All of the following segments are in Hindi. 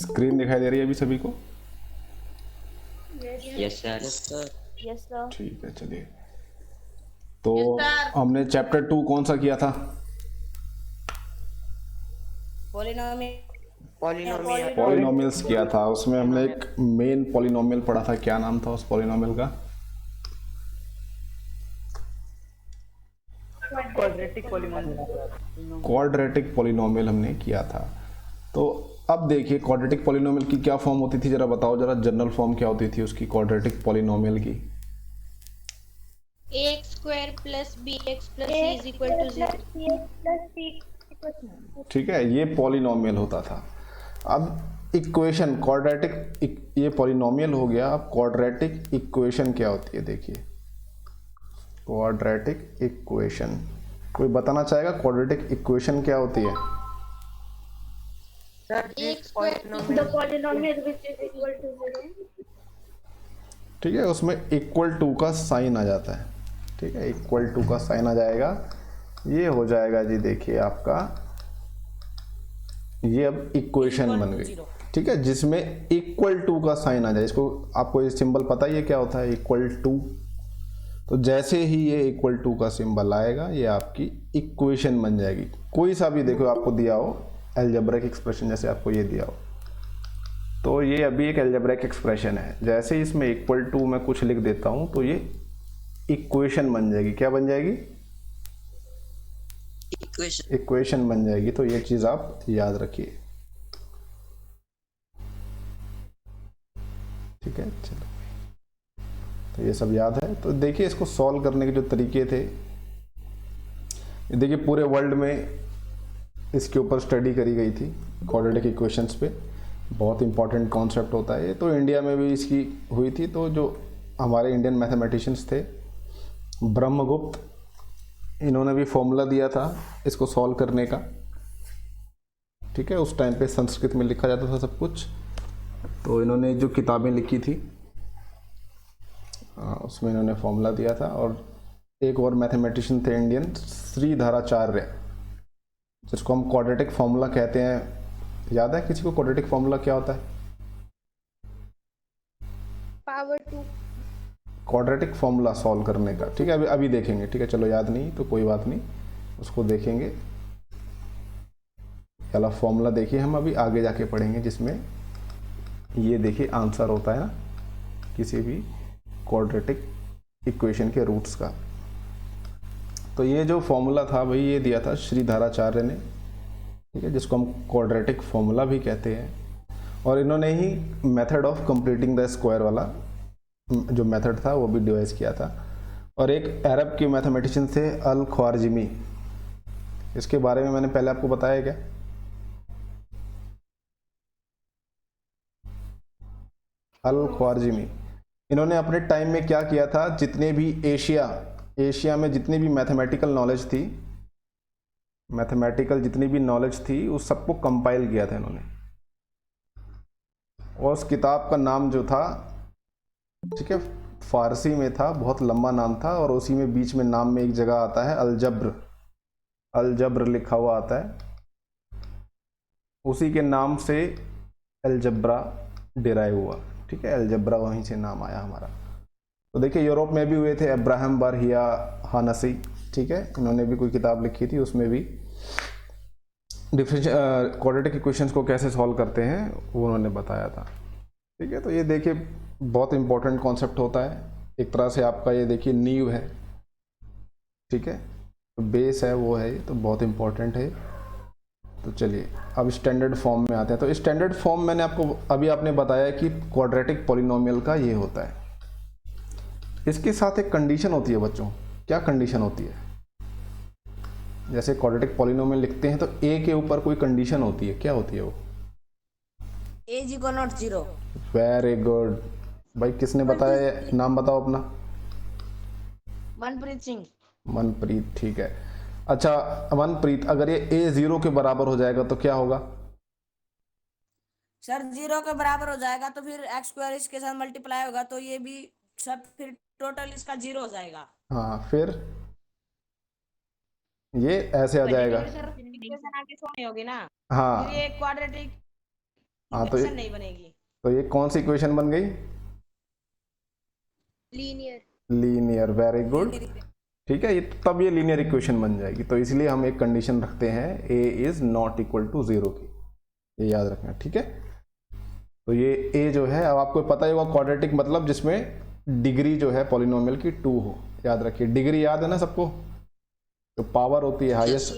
स्क्रीन दिखाई दे रही है अभी सभी को? Yes sir. Yes sir. ठीक है, चलिए। तो हमने चैप्टर 2 कौन सा किया था? पॉलिनोमियल्स किया था। उसमें हमने एक मेन पॉलिनोमियल पढ़ा था, क्या नाम था उस पॉलिनोमियल का? क्वाड्रेटिक पॉलिनोमियल हमने किया था। तो अब देखिए क्वाड्रेटिक पॉलिनोमियल की क्या फॉर्म होती थी, जरा बताओ, जरा जनरल फॉर्म क्या होती थी उसकी, क्वाड्रेटिक पॉलिनोमियल की? ax square plus bx plus c is equal to 0। ठीक है, ये पॉलिनोमियल होता था। अब इक्वेशन क्वाड्रेटिक, ये पॉलिनोमियल हो गया। अब क्वाड्रेटिक इक्वेशन क्या होती है, देखिए क्वाड्रेटिक इक्वेशन। कोई बताना चाहेगा क्वाड्रेटिक इक्वेशन क्या होती है? ax square The polynomial which is equal to 0। ठीक है, उसमें इक्वल टू का साइन आ जाता है। ठीक है, इक्वल टू का साइन आ जाएगा। ये हो जाएगा जी, देखिए आपका ये अब इक्वेशन बन गई। ठीक है, जिसमें इक्वल टू का साइन आ जाए। इसको आपको ये सिंबल पता ही है क्या होता है, इक्वल टू। तो जैसे ही ये इक्वल टू का सिंबल आएगा, ये आपकी इक्वेशन बन जाएगी। कोई सा भी देखो आपको दिया हो अलजेब्रिक एक्सप्रेशन, जैसे आपको ये दिया हो, तो ये अभी एक अलजेब्रिक एक्सप्रेशन है। जैसे ही इसमें इक्वल टू मैं कुछ लिख देता हूं तो ये इक्वेशन बन जाएगी। क्या बन जाएगी? इक्वेशन बन जाएगी। तो ये चीज आप याद रखिए। ठीक है, चलो, तो ये सब याद है। तो देखिए इसको सॉल्व करने के जो तरीके थे, देखिए पूरे वर्ल्ड में इसके ऊपर स्टडी करी गई थी, क्वाड्रेटिक इक्वेशंस पे। बहुत इंपॉर्टेंट कॉन्सेप्ट होता है ये। तो इंडिया में भी इसकी हुई थी। तो जो हमारे इंडियन मैथमेटिशियंस थे, ब्रह्मगुप्त, इन्होंने भी फॉर्मूला दिया था इसको सॉल्व करने का। ठीक है, उस टाइम पे संस्कृत में लिखा जाता था सब कुछ। तो इन्होंने जो किताबें लिखी थी उसमें इन्होंने फॉर्मूला दिया था। और एक और मैथमेटिशियन थे इंडियन, श्रीधराचार्य, जिसको हम क्वाड्रेटिक फॉर्मूला कहते हैं। याद है किसी को क्वाड्रेटिक फॉर्मूला क्या होता है? पावर 2। क्वाड्रेटिक फॉर्मूला सॉल्व करने का। ठीक है, अभी अभी देखेंगे। ठीक है, चलो, याद नहीं तो कोई बात नहीं, उसको देखेंगे। वाला फॉर्मूला देखिए, हम अभी आगे जाके पढ़ेंगे, जिसमें ये देखिए आंसर होता है ना किसी भी क्वाड्रेटिक इक्वेशन के रूट्स का। तो ये जो फॉर्मूला था भाई, ये दिया था श्रीधराचार्य ने। ठीक है, जिसको हम क्वाड्रेटिक फॉर्मूला भी कहते हैं। और इन्होंने ही method of completing the square वाला जो मेथड था वो भी डिवाइस किया था। और एक अरब के मैथमेटिशियन थे अल ख्वारिज़मी, इसके बारे में मैंने पहले आपको बताया क्या? अल ख्वारिज़मी, इन्होंने अपने टाइम में क्या किया था, जितने भी एशिया में जितनी भी मैथमेटिकल नॉलेज थी, मैथमेटिकल जितनी भी नॉलेज थी, उस सबको कंपाइल किया था इन्होंने। और उस किताब का नाम जो था, ठीक है, फारसी में था, बहुत लंबा नाम था। और उसी में बीच में नाम में एक जगह आता है अलजब्र, अलजब्र लिखा हुआ आता है। उसी के नाम से अलजब्रा डिराइव हुआ। ठीक है, अलजब्रा वहीं से नाम आया हमारा। तो देखिए यूरोप में भी हुए थे अब्राहम बारहिया हानसी। ठीक है, इन्होंने भी कोई किताब लिखी थी, उसमें भी क्वाड्रेटिक इक्वेशंस को कैसे सॉल्व करते हैं वो उन्होंने बताया था। ठीक है, तो ये देखिए बहुत इंपॉर्टेंट कॉन्सेप्ट होता है एक तरह से। आपका ये देखिए नींव है। ठीक है, तो बेस है वो है, तो बहुत इंपॉर्टेंट है। तो चलिए अब स्टैंडर्ड फॉर्म में आते हैं। तो स्टैंडर्ड फॉर्म मैंने आपको अभी आपने बताया कि क्वाड्रेटिक पॉलिनोमियल का ये होता है। इसके साथ एक कंडीशन होती है बच्चों। क्या कंडीशन होती है? जैसे क्वाड्रेटिक पॉलिनोमियल लिखते हैं तो ए के ऊपर कोई कंडीशन होती है, क्या होती है वो? A is equal not 0। Very good भाई, किसने बताया? नाम बताओ अपना। मनप्रीत सिंह। मनप्रीत, ठीक है। अच्छा मनप्रीत, अगर ये ए 0 के बराबर हो जाएगा तो क्या होगा? सर 0 के बराबर हो जाएगा तो फिर एक्स स्क्वायर इसके साथ मल्टीप्लाई होगा, तो ये भी सब फिर टोटल इसका 0 हो जाएगा। हाँ, फिर ये ऐसे आ जाएगा। सर इक्वेशन आगे छोड़नी होगी ना। हाँ, फिर ये क्वाड्रेटिक हाँ तो इक्वेशन नहीं बनेगी। ये कौन सी इक्वेशन बन गई? लीनियर। Linear, very good. ठीक है, ये तब ये लीनियर इक्वेशन बन जाएगी। तो इसलिए हम एक कंडीशन रखते हैं a is not equal to 0 की, ये याद रखना। ठीक है, तो ये a जो है, अब आपको पता ही होगा क्वाड्रेटिक मतलब जिसमें डिग्री जो है पॉलिनोमियल की 2 हो। याद रखिए, डिग्री याद है ना सबको? जो पावर होती है,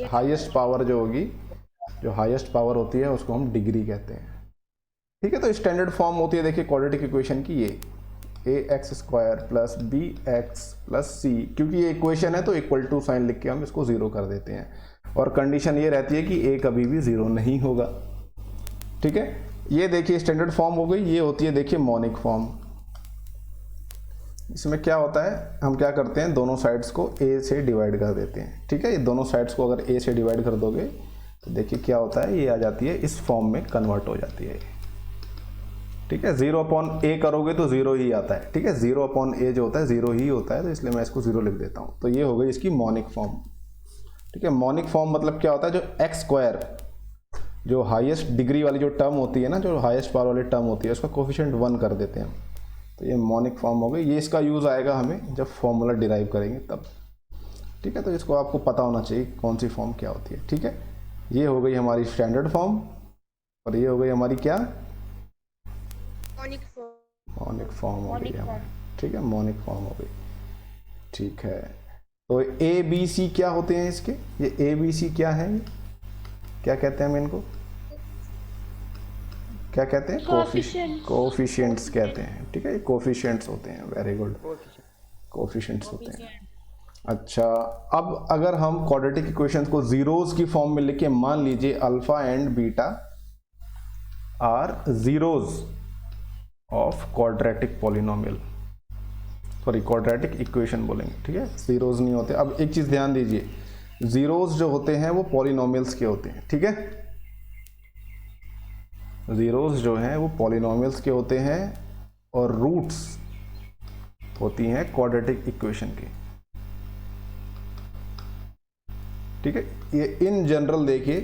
हाईएस्ट पावर जो होगी, जो हाईएस्ट पावर होती है उसको हम डिग्री कहते हैं। ठीक है, तो स्टैंडर्ड फॉर्म होती है देखिए क्वाड्रेटिक इक्वेशन की, ये ax² plus bx plus c, क्योंकि ये इक्वेशन है तो इक्वल टू साइन लिख के हम इसको 0 कर देते हैं। और कंडीशन ये रहती है कि a कभी भी 0 नहीं होगा। ठीक है, ये देखिए स्टैंडर्ड फॉर्म हो गई। ये होती है देखिए मॉनिक फॉर्म। इसमें क्या होता है, हम क्या करते हैं, दोनों साइड्स को a से डिवाइड कर देते हैं। ठीक है, ये दोनों साइड्स को अगर a से डिवाइड कर दोगे तो देखिए क्या होता है, ये आ जाती है, इस फॉर्म में कन्वर्ट हो जाती है। ठीक है, 0/a करोगे तो 0 ही आता है। ठीक है, 0/a जो होता है 0 ही होता है, तो इसलिए मैं इसको 0 लिख देता हूँ। तो ये हो गई इसकी मॉनिक फॉर्म। ठीक है, मॉनिक फॉर्म मतलब क्या होता है, जो x², जो हाईएस्ट डिग्री वाली जो टर्म होती है ना, जो हाईएस्ट पावर वाली टर्म होती है, उसका कोफिशिएंट 1 कर देते हैं। तो ये मॉनिक फॉर्म हो गई। ये इसका यूज़ आएगा हमें जब फॉर्मूला डिराइव करेंगे तब। ठीक है, तो इसको आपको पता होना चाहिए कौन सी फॉर्म क्या होती है। ठीक है, ये हो गई हमारी स्टैंडर्ड फॉर्म, और ये हो गई हमारी क्या, मॉनिक फॉर्म। मॉनिक फॉर्म हो गई हमारी। ठीक है, मॉनिक फॉर्म हो गई। ठीक है, तो ए बी सी क्या होते हैं इसके, ये ए बी सी क्या है, क्या कहते हैं हम इनको, क्या कहते हैं, कोफिशिएंट्स कहते हैं। ठीक है, ये कोफिशिएंट्स होते हैं। वेरी गुड, कोफिशिएंट्स होते हैं। अच्छा, अब अगर हम क्वाड्रेटिक इक्वेशंस को जीरोस की फॉर्म में लिखे, मान लीजिए alpha and beta are zeros of quadratic polynomial, sorry quadratic equation बोलेंगे। ठीक है, जीरोस नहीं होते। अब एक चीज ध्यान दीजिए, जीरोस जो होते हैं वो पॉलिनोमियल्स के होते हैं। ठीक है, जीरोस जो हैं वो पॉलिनोमियल्स के होते हैं, और रूट्स होती हैं क्वाड्रेटिक इक्वेशन की। ठीक है, ये इन जनरल देखिए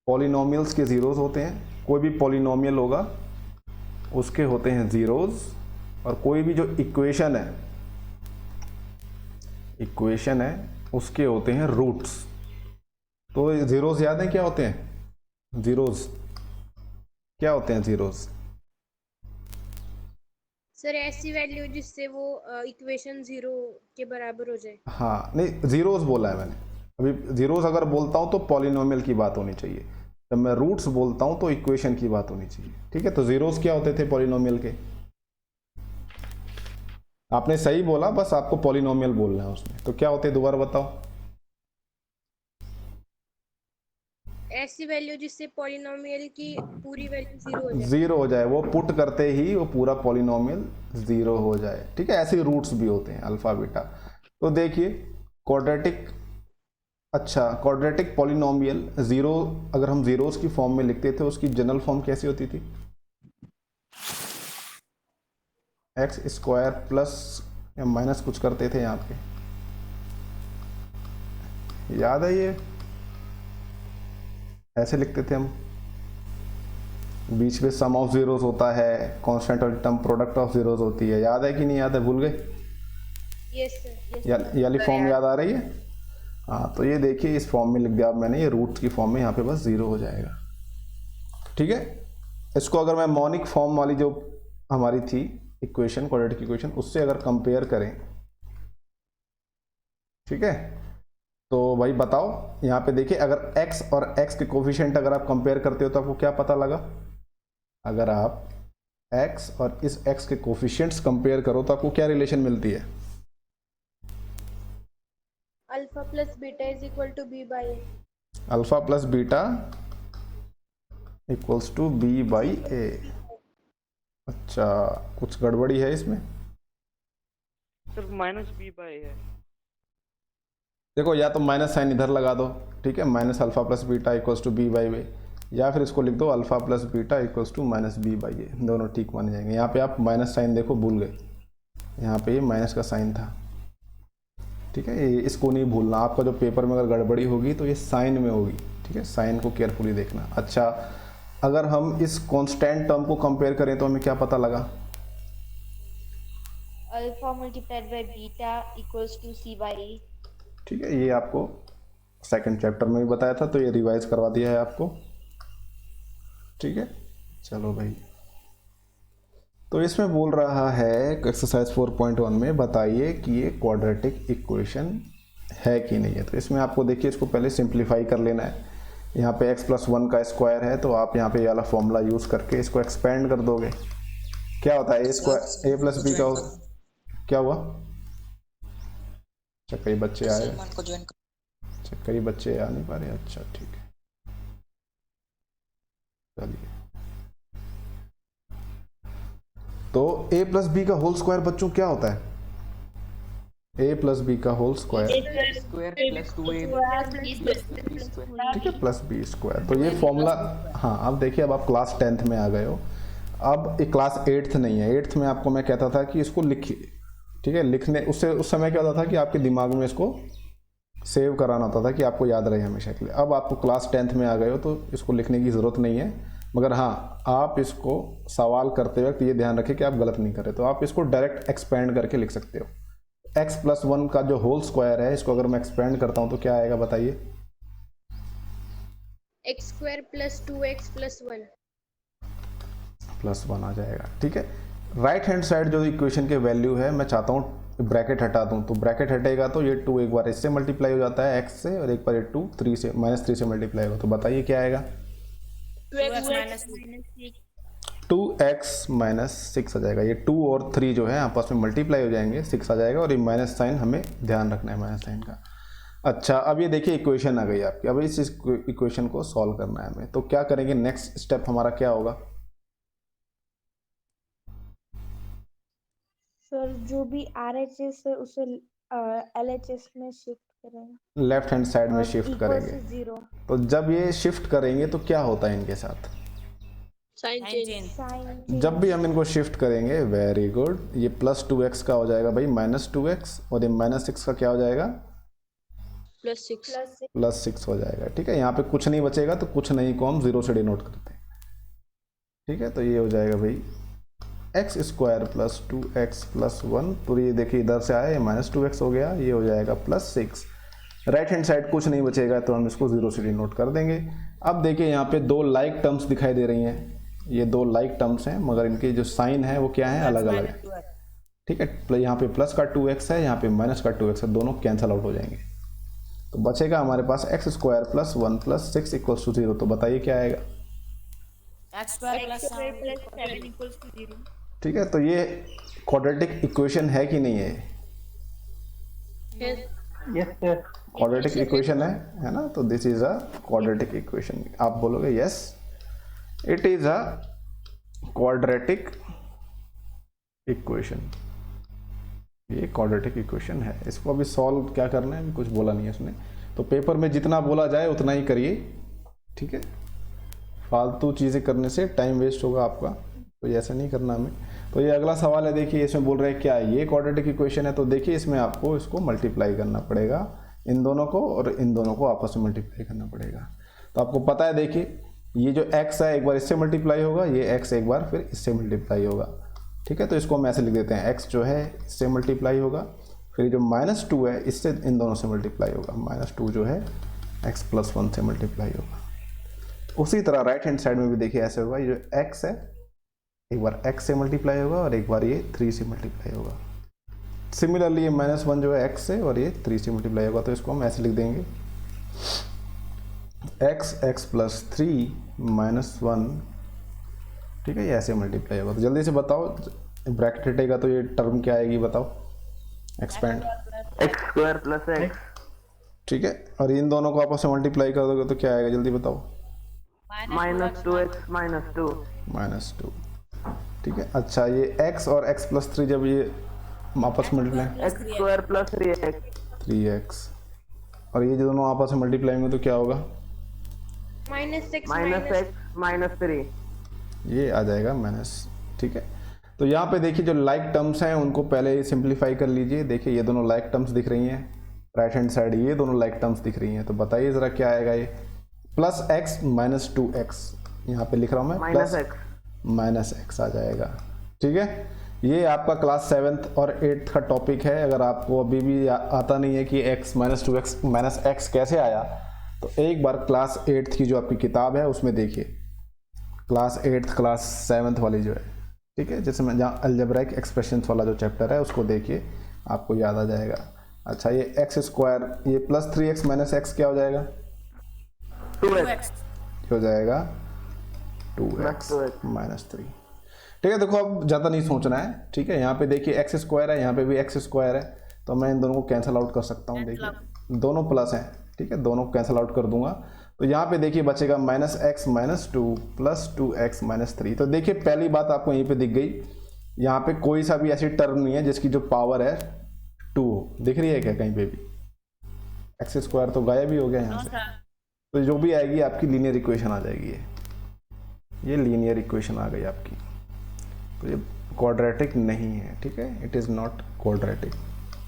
पॉलिनोमियल्स के जीरोस होते हैं। कोई भी पॉलिनोमियल होगा उसके होते हैं जीरोस, और कोई भी जो इक्वेशन है उसके होते हैं रूट्स। तो जीरोस याद है क्या होते हैं, जीरोस क्या होते हैं, जीरोस सर ऐसी वैल्यू जिससे वो इक्वेशन 0 के बराबर हो जाए। हाँ, नहीं जीरोस बोला है मैंने अभी। जीरोस अगर बोलता हूं तो पॉलिनोमियल की बात होनी चाहिए, जब मैं रूट्स बोलता हूं तो इक्वेशन की बात होनी चाहिए। ठीक है, तो जीरोस क्या होते थे पॉलिनोमियल के, आपने सही बोला, बस आपको पॉलिनोमियल बोलना है उसमें। तो क्या होते हैं दोबारा बताओ। ऐसी वैल्यू जिससे पॉलिनोमियल की पूरी वैल्यू 0 हो जाए। 0 हो जाए, वो पुट करते ही वो पूरा पॉलिनोमियल 0 हो जाए। ठीक है, ऐसे रूट्स भी होते हैं अल्फा बीटा। तो देखिए क्वाड्रेटिक, अच्छा क्वाड्रेटिक पॉलिनोमियल 0 अगर हम जीरोस की फॉर्म में लिखते थे, उसकी जनरल फॉर्म कैसी होती थी, x² प्लस या माइनस कुछ करते थे यहाँ पे, याद है, ये ऐसे लिखते थे हम, बीच में सम ऑफ जीरोस होता है, कांस्टेंट और टर्म प्रोडक्ट ऑफ जीरोस होती है। याद है कि नहीं याद है, भूल गए, यस सर। ये वाली फॉर्म याद आ रही है। हाँ, तो ये देखिए इस फॉर्म में लिख दिया मैंने, ये रूट्स की फॉर्म में, यहाँ पे बस 0 हो जाएगा। ठीक है, इसको अगर मैं मॉनिक फॉर्म वाली जो हमारी थी इक्वेशन, क्वाड्रेटिक इक्वेशन, उससे अगर कंपेयर करें, ठीक है, तो भाई बताओ, यहाँ पे देखिए अगर x और x के कोफिशिएंट अगर आप कंपेयर करते हो तो आपको क्या पता लगा, अगर आप x और इस x के कोफिशिएंट्स कंपेयर करो तो आपको क्या रिलेशन मिलती है, alpha plus beta is equal to b by a। Alpha plus beta equals to b by a। अच्छा, कुछ गड़बड़ी है इसमें, सिर्फ -b/a है। देखो या तो माइनस साइन इधर लगा दो, ठीक है, minus alpha plus beta equals to b by a, या फिर इसको लिख दो alpha plus beta equals to minus b by a, दोनों ठीक माने जाएंगे। यहाँ पे आप माइनस साइन देखो भूल गए, यहाँ पे ये माइनस का साइन था। ठीक है, ये इसको नहीं भूलना, आपका जो पेपर में अगर गड़बड़ी होगी तो ये साइन में होगी। ठीक है, साइन को केयरफुली देखना। अच्छा, अगर हम इस कांस्टेंट टर्म को कंपेयर करें तो हमें क्या पता लगा? Alpha multiplied by beta equals to C by A. ठीक है, ये आपको सेकंड चैप्टर में भी बताया था, तो ये रिवाइज करवा दिया है आपको। ठीक है, चलो भाई, तो इसमें बोल रहा है एक्सरसाइज 4.1 में बताइए कि ये क्वाड्रेटिक इक्वेशन है कि नहीं है। तो इसमें आपको देखिए इसको पहले सिंप्लीफाई कर लेना है। यहाँ पे x+1 का स्क्वायर है, तो आप यहाँ पे ये वाला फॉर्मूला यूज़ करके इसको एक्सपेंड कर दोगे। क्या होता है? a प्लस बी का क्या हुआ? अच्छा, कई बच्चे आए, अच्छा कई बच्चे आ नहीं पा रहे। अच्छा ठीक है, चलिए। तो a प्लस बी का होल स्क्वायर बच्चों क्या होता है? a प्लस बी का होल स्क्वायर, ठीक है, प्लस बी स्क्वायर। तो ये फॉर्मूला, हाँ अब देखिए, अब आप क्लास 10th में आ गए हो। अब एक क्लास 8th नहीं है। 8th में आपको मैं कहता था कि इसको लिखिए, ठीक है, लिखने उससे उस समय क्या होता था कि आपके दिमाग में इसको सेव कराना होता था कि आपको याद रहे हमेशा के लिए। अब आपको क्लास 10th में आ गए हो तो इसको लिखने की ज़रूरत नहीं है, मगर हाँ आप इसको सवाल करते वक्त ये ध्यान रखें कि आप गलत नहीं करें। तो आप इसको डायरेक्ट एक्सपेंड करके लिख सकते हो। x+1 का जो होल स्क्वायर है, इसको अगर मैं एक्सपेंड करता हूँ तो क्या आएगा बताइए? x² + 2x + 1 +1 आ जाएगा। ठीक है, राइट हैंड साइड जो इक्वेशन के वैल्यू है, मैं चाहता हूँ ब्रैकेट हटा दूँ, तो ब्रैकेट हटेगा तो ये 2 एक बार इससे मल्टीप्लाई हो जाता है x से, और एक बार ये 2 3 से -3 से मल्टीप्लाई होगा। तो बताइए क्या आएगा? 2x - 6 आ जाएगा। ये 2 और 3 जो है आपस में मल्टीप्लाई हो जाएंगे, 6 आ जाएगा, और ये माइनस साइन हमें ध्यान रखना है, माइनस साइन का। अच्छा, अब ये देखिए इक्वेशन आ गई आपकी। अब इस इक्वेशन को सॉल्व करना है हमें, तो क्या करेंगे? नेक्स्ट स्टेप हमारा क्या होगा? सर जो भी RHS है उसे LHS में शिफ्ट करेंगे, लेफ्ट हैंड साइड में शिफ्ट इक्वल करेंगे। से 0 तो जब ये शिफ्ट करेंगे तो क्या होता है इनके साथ? Sign change. साइन जब भी हम इनको शिफ्ट करेंगे, वेरी गुड, ये +2x का हो जाएगा भाई -2x, और ये -6 का क्या हो जाएगा? +6 +6 हो जाएगा। ठीक है, यहाँ पे कुछ नहीं बचेगा, तो कुछ नहीं को हम 0 से डिनोट करते हैं। ठीक है, तो ये हो जाएगा भाई x² + 2x + 1, तो ये देखिए इधर से आया, ये -2x हो गया, ये हो जाएगा +6। राइट हैंड साइड कुछ नहीं बचेगा, तो हम इसको 0 से डिनोट कर देंगे। अब देखिए यहाँ पे 2 लाइक टर्म्स दिखाई दे रही हैं, ये 2 लाइक टर्म्स हैं, मगर इनके जो साइन है वो क्या है? अलग अलग है। ठीक है, यहाँ पे प्लस का 2x है, यहाँ पे माइनस का 2x है, दोनों कैंसिल आउट हो जाएंगे। तो बचेगा हमारे पास x² + 1 + 6 = 0। तो बताइए क्या आएगा? x² + 7 = 0। ठीक है, तो ये क्वाड्रेटिक इक्वेशन है कि नहीं है? क्वाड्रेटिक इक्वेशन है ना? तो this is a quadratic equation. आप बोलोगे yes, it is a quadratic equation. ये क्वाड्रेटिक इक्वेशन है। इसको अभी सॉल्व क्या करना है, कुछ बोला नहीं है उसने, तो पेपर में जितना बोला जाए उतना ही करिए। ठीक है, फालतू चीज़ें करने से टाइम वेस्ट होगा आपका, तो ये ऐसा नहीं करना हमें। तो ये अगला सवाल है, देखिए इसमें बोल रहे हैं क्या ये क्वाड्रेटिक इक्वेशन है? तो देखिए इसमें आपको इसको मल्टीप्लाई करना पड़ेगा, इन दोनों को और इन दोनों को आपस में मल्टीप्लाई करना पड़ेगा। तो आपको पता है, देखिए ये जो x है एक बार इससे मल्टीप्लाई होगा, ये x एक बार फिर इससे मल्टीप्लाई होगा। ठीक है, तो इसको हम ऐसे लिख देते हैं, x जो है इससे मल्टीप्लाई होगा, फिर जो -2 है इससे इन दोनों से मल्टीप्लाई होगा, -2 जो है x + 1 से मल्टीप्लाई होगा। उसी तरह राइट हैंड साइड में भी देखिए ऐसे होगा, ये जो x है एक बार x से मल्टीप्लाई होगा और एक बार ये 3 से मल्टीप्लाई होगा। सिमिलरली ये -1 जो है x से और ये 3 से मल्टीप्लाई होगा, तो इसको हम ऐसे लिख देंगे, x + 3 - 1। ठीक है, ये ऐसे मल्टीप्लाई होगा। तो जल्दी से बताओ, ब्रैकेट हटेगा तो ये टर्म क्या आएगी बताओ? Expand x² + x। ठीक है, और इन दोनों को आपस में मल्टीप्लाई कर दोगे तो क्या आएगा जल्दी बताओ? -2x - 2। -2। ठीक है, अच्छा ये x और x + 3 जब ये आपस में मल्टीप्लाई, x² + 3x। 3x, और ये जो दोनों आपस में मल्टीप्लाई होंगे तो क्या होगा? -x - 3। ये आ जाएगा माइनस। ठीक है, तो यहाँ पे देखिए जो लाइक टर्म्स हैं उनको पहले सिंप्लीफाई कर लीजिए। देखिए ये दोनों लाइक टर्म्स दिख रही हैं, राइट हैंड साइड ये दोनों लाइक टर्म्स दिख रही हैं, तो बताइए ज़रा क्या आएगा? ये +x - 2x, यहाँ पे लिख रहा हूँ मैं minus plus X minus X आ जाएगा। ठीक है, ये आपका क्लास 7th और 8th का टॉपिक है। अगर आपको अभी भी आता नहीं है कि x minus 2x minus x कैसे आया, तो एक बार क्लास 8th की जो आपकी किताब है उसमें देखिए, क्लास 8th क्लास 7th वाली जो है, ठीक है, जिसमें जहाँ अलजेब्राइक एक्सप्रेशंस वाला जो चैप्टर है उसको देखिए, आपको याद आ जाएगा। अच्छा, ये एक्स स्क्वायर, ये प्लस 3x माइनस एक्स क्या हो जाएगा? 2x हो जाएगा 2x प्लस 2x माइनस 3। ठीक है, देखो अब ज़्यादा नहीं सोचना है। ठीक है, यहाँ पे देखिए एक्स स्क्वायर है, यहाँ पे भी एक्स स्क्वायर है, तो मैं इन दोनों को कैंसिल आउट कर सकता हूँ। देखिए दोनों प्लस हैं, ठीक है, दोनों कैंसिल आउट कर दूंगा। तो यहाँ पे देखिए बचेगा minus x minus 2 plus 2x minus 3। तो देखिए पहली बात आपको यहीं पे दिख गई, यहाँ पे कोई सा भी ऐसी टर्म नहीं है जिसकी जो पावर है 2 हो। दिख रही है क्या कहीं पे भी? एक्स स्क्वायर तो गायब ही हो गया यहाँ से। तो जो भी आएगी आपकी लीनियर इक्वेशन आ जाएगी। ये लीनियर इक्वेशन आ गई आपकी। तो ये क्वाड्रेटिक नहीं है। ठीक है, इट इज़ नॉट क्वाड्रेटिक।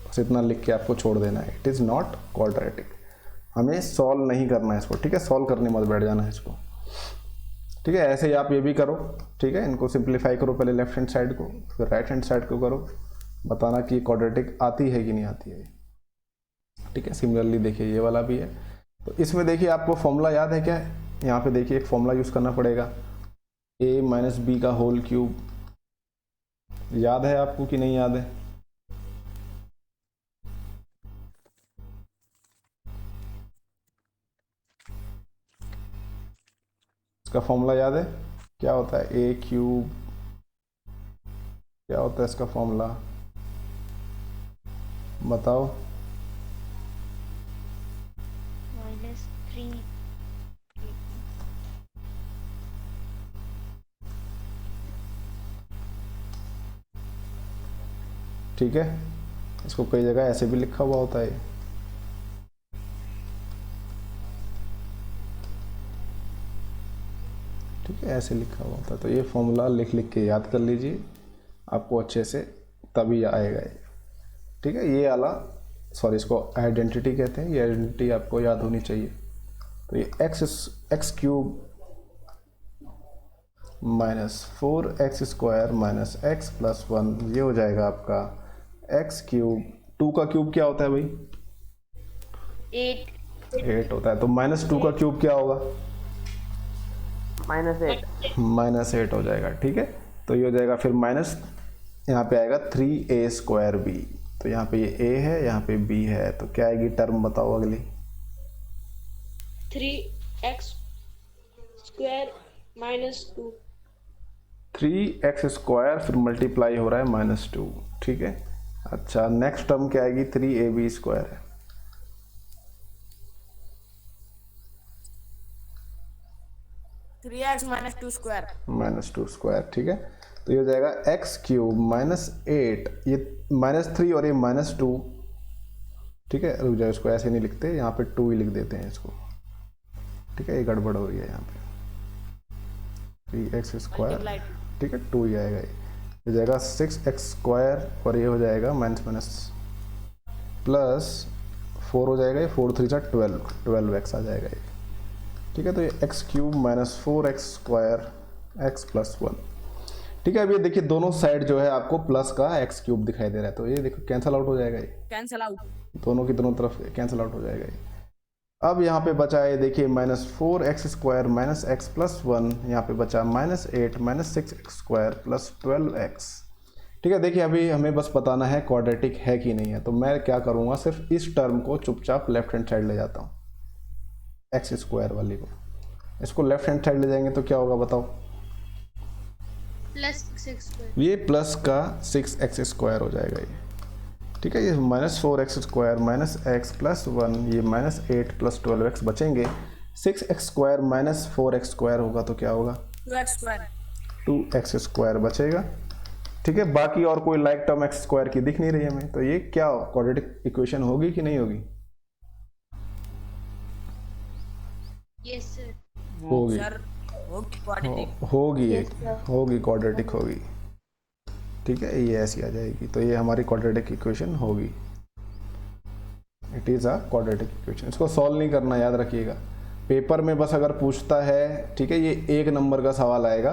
बस इतना लिख के आपको छोड़ देना है, इट इज़ नॉट क्वाड्रेटिक। हमें सॉल्व नहीं करना है इसको। ठीक है, सॉल्व करने मत बैठ जाना है इसको। ठीक है, ऐसे ही आप ये भी करो। ठीक है, इनको सिंप्लीफाई करो, पहले लेफ्ट हैंड साइड को फिर राइट हैंड साइड को करो, बताना कि क्वाड्रेटिक आती है कि नहीं आती है। ठीक है, सिमिलरली देखिए ये वाला भी है। तो इसमें देखिए आपको फॉर्मूला याद है क्या? यहाँ पे देखिए एक फॉर्मूला यूज़ करना पड़ेगा, a माइनस बी का होल क्यूब। याद है आपको कि नहीं याद है? इसका फॉर्मूला याद है? क्या होता है? a क्यूब, क्या होता है इसका फॉर्मूला बताओ? -3 ठीक है, इसको कई जगह ऐसे भी लिखा हुआ होता है। ठीक है, ऐसे लिखा हुआ होता है। तो ये फॉर्मूला लिख लिख के याद कर लीजिए, आपको अच्छे से तभी आएगा ये। ठीक है, ये वाला सॉरी इसको आइडेंटिटी कहते हैं, ये आइडेंटिटी आपको याद होनी चाहिए। तो ये x cube minus 4x square minus x plus 1, ये हो जाएगा आपका एक्स क्यूब। 2 का क्यूब क्या होता है भाई? 8 होता है। तो माइनस 2 का क्यूब क्या होगा? -8 माइनस 8 हो जाएगा। ठीक है, तो ये हो जाएगा फिर माइनस, यहाँ पे आएगा 3a स्क्वायर बी। तो यहाँ पे ये a है, यहाँ पे b है, तो क्या आएगी टर्म बताओ अगली? 3x स्क्वायर -2 3x स्क्वायर फिर मल्टीप्लाई हो रहा है -2। ठीक है, अच्छा नेक्स्ट टर्म क्या आएगी? 3ab स्क्वायर है। -2 स्क्वायर -2 स्क्वायर। ठीक है, तो ये हो जाएगा एक्स क्यूब -8, ये -3 और ये -2। ठीक है, रुक जाओ, इसको ऐसे नहीं लिखते, यहाँ पे 2 ही लिख देते हैं इसको। ठीक है, ये गड़बड़ हो रही है यहाँ पे। 3x स्क्वायर, ठीक है, 2 ही आएगा। ये हो जाएगा 6x स्क्वायर और ये हो जाएगा माइनस प्लस 4 हो जाएगा, ये 4 3 जा 12x आ जाएगा ये। ठीक है, तो ये x cube minus 4x square x plus 1। ठीक है, अब ये देखिए दोनों साइड जो है आपको प्लस का एक्स क्यूब दिखाई दे रहा है, तो ये देखो कैंसिल आउट हो जाएगा, ये कैंसिल आउट, दोनों की दोनों तरफ कैंसिल आउट हो जाएगा ये। अब यहाँ पे बचा है देखिए -4x square minus x plus 1, यहाँ पे बचा -8 minus 6x square plus 12x। ठीक है, देखिए अभी हमें बस बताना है क्वाड्रेटिक है कि नहीं है। तो मैं क्या करूँगा, सिर्फ इस टर्म को चुपचाप लेफ्ट हैंड साइड ले जाता हूँ, एक्स स्क्वायर वाली को। इसको लेफ्ट हैंड साइड ले जाएंगे तो क्या होगा बताओ? +6x square. ये प्लस का 6x स्क्वायर हो जाएगा ये। ठीक है, ये -4x square minus x plus 1, ये -8 प्लस 12x बचेंगे। 6x square minus 4x square होगा तो क्या होगा? 2x स्क्वायर 2x स्क्वायर बचेगा। ठीक है, बाकी और कोई लाइक टर्म एक्स स्क्वायर की दिख नहीं रही हमें, तो ये क्या क्वाड्रेटिक इक्वेशन होगी कि नहीं होगी? Yes sir. होगी, सर होगी क्वाड्रेटिक, होगी Yes, sir. होगी क्वाड्रेटिक होगी। ठीक है, ये ऐसी आ जाएगी, तो ये हमारी क्वाड्रेटिक इक्वेशन होगी। It is a quadratic equation. इसको सॉल्व नहीं करना, याद रखिएगा। पेपर में बस अगर पूछता है, ठीक है, ये 1 नंबर का सवाल आएगा।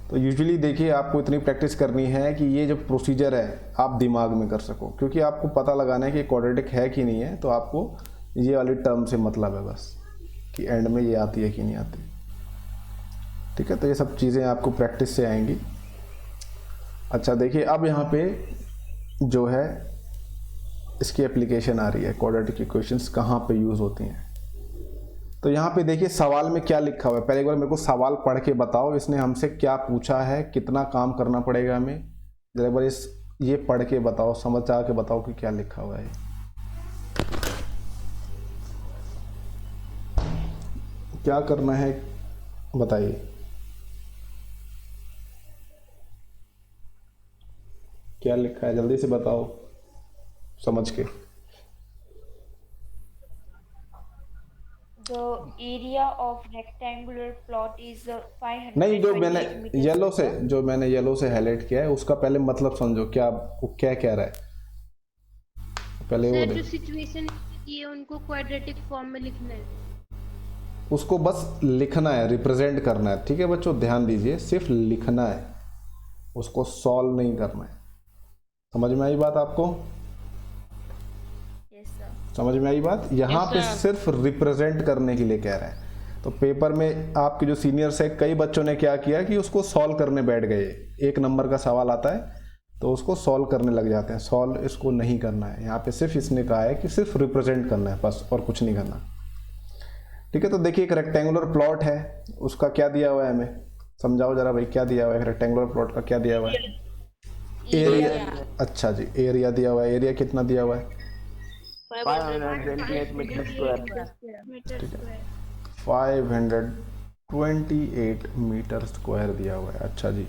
तो यूजुअली देखिए आपको इतनी प्रैक्टिस करनी है कि ये जो प्रोसीजर है आप दिमाग में कर सको, क्योंकि आपको पता लगाना है कि क्वाड्रेटिक है कि नहीं है। तो आपको ये वाली टर्म से मतलब है बस कि एंड में ये आती है कि नहीं आती, ठीक है। तो ये सब चीज़ें आपको प्रैक्टिस से आएंगी। अच्छा देखिए, अब यहाँ पे जो है इसकी एप्लीकेशन आ रही है, क्वाड्रेटिक इक्वेशंस कहाँ पे यूज़ होती हैं। तो यहाँ पे देखिए सवाल में क्या लिखा हुआ है। पहले एक बार मेरे को सवाल पढ़ के बताओ, इसने हमसे क्या पूछा है, कितना काम करना पड़ेगा हमें। जरा एक बार ये पढ़ के बताओ, समझ आ के बताओ कि क्या लिखा हुआ है। क्या करना है बताइए। क्या लिखा है जल्दी से बताओ समझ के। The area of rectangular plot is 528 नहीं, जो मैंने meters येलो से square. जो मैंने येलो से हाईलाइट किया है उसका पहले मतलब समझो, क्या वो क्या कह रहा है पहले वो सर जो देखो। सिचुएशन ये उनको क्वाड्रेटिक फॉर्म में लिखना है। उसको बस लिखना है, रिप्रेजेंट करना है, ठीक है बच्चों, ध्यान दीजिए, सिर्फ लिखना है, उसको सॉल्व नहीं करना है। समझ में आई बात आपको? Yes, sir. समझ में आई बात? यहाँ पे सिर्फ रिप्रेजेंट करने के लिए कह रहा है। तो पेपर में आपके जो सीनियर्स है, कई बच्चों ने क्या किया कि उसको सॉल्व करने बैठ गए। 1 नंबर का सवाल आता है तो उसको सॉल्व करने लग जाते हैं। सॉल्व इसको नहीं करना है, यहाँ पे सिर्फ इसने कहा है कि सिर्फ रिप्रेजेंट करना है बस, और कुछ नहीं करना, ठीक है। तो देखिए एक रेक्टेंगुलर प्लॉट है, उसका क्या दिया हुआ है हमें, समझाओ जरा भाई, क्या दिया हुआ है रेक्टेंगुलर प्लॉट का, क्या दिया हुआ है? एरिया। अच्छा जी, एरिया दिया हुआ है। एरिया कितना दिया हुआ है? 528 मीटर स्क्वायर। 528 मीटर स्क्वायर दिया हुआ है। अच्छा जी।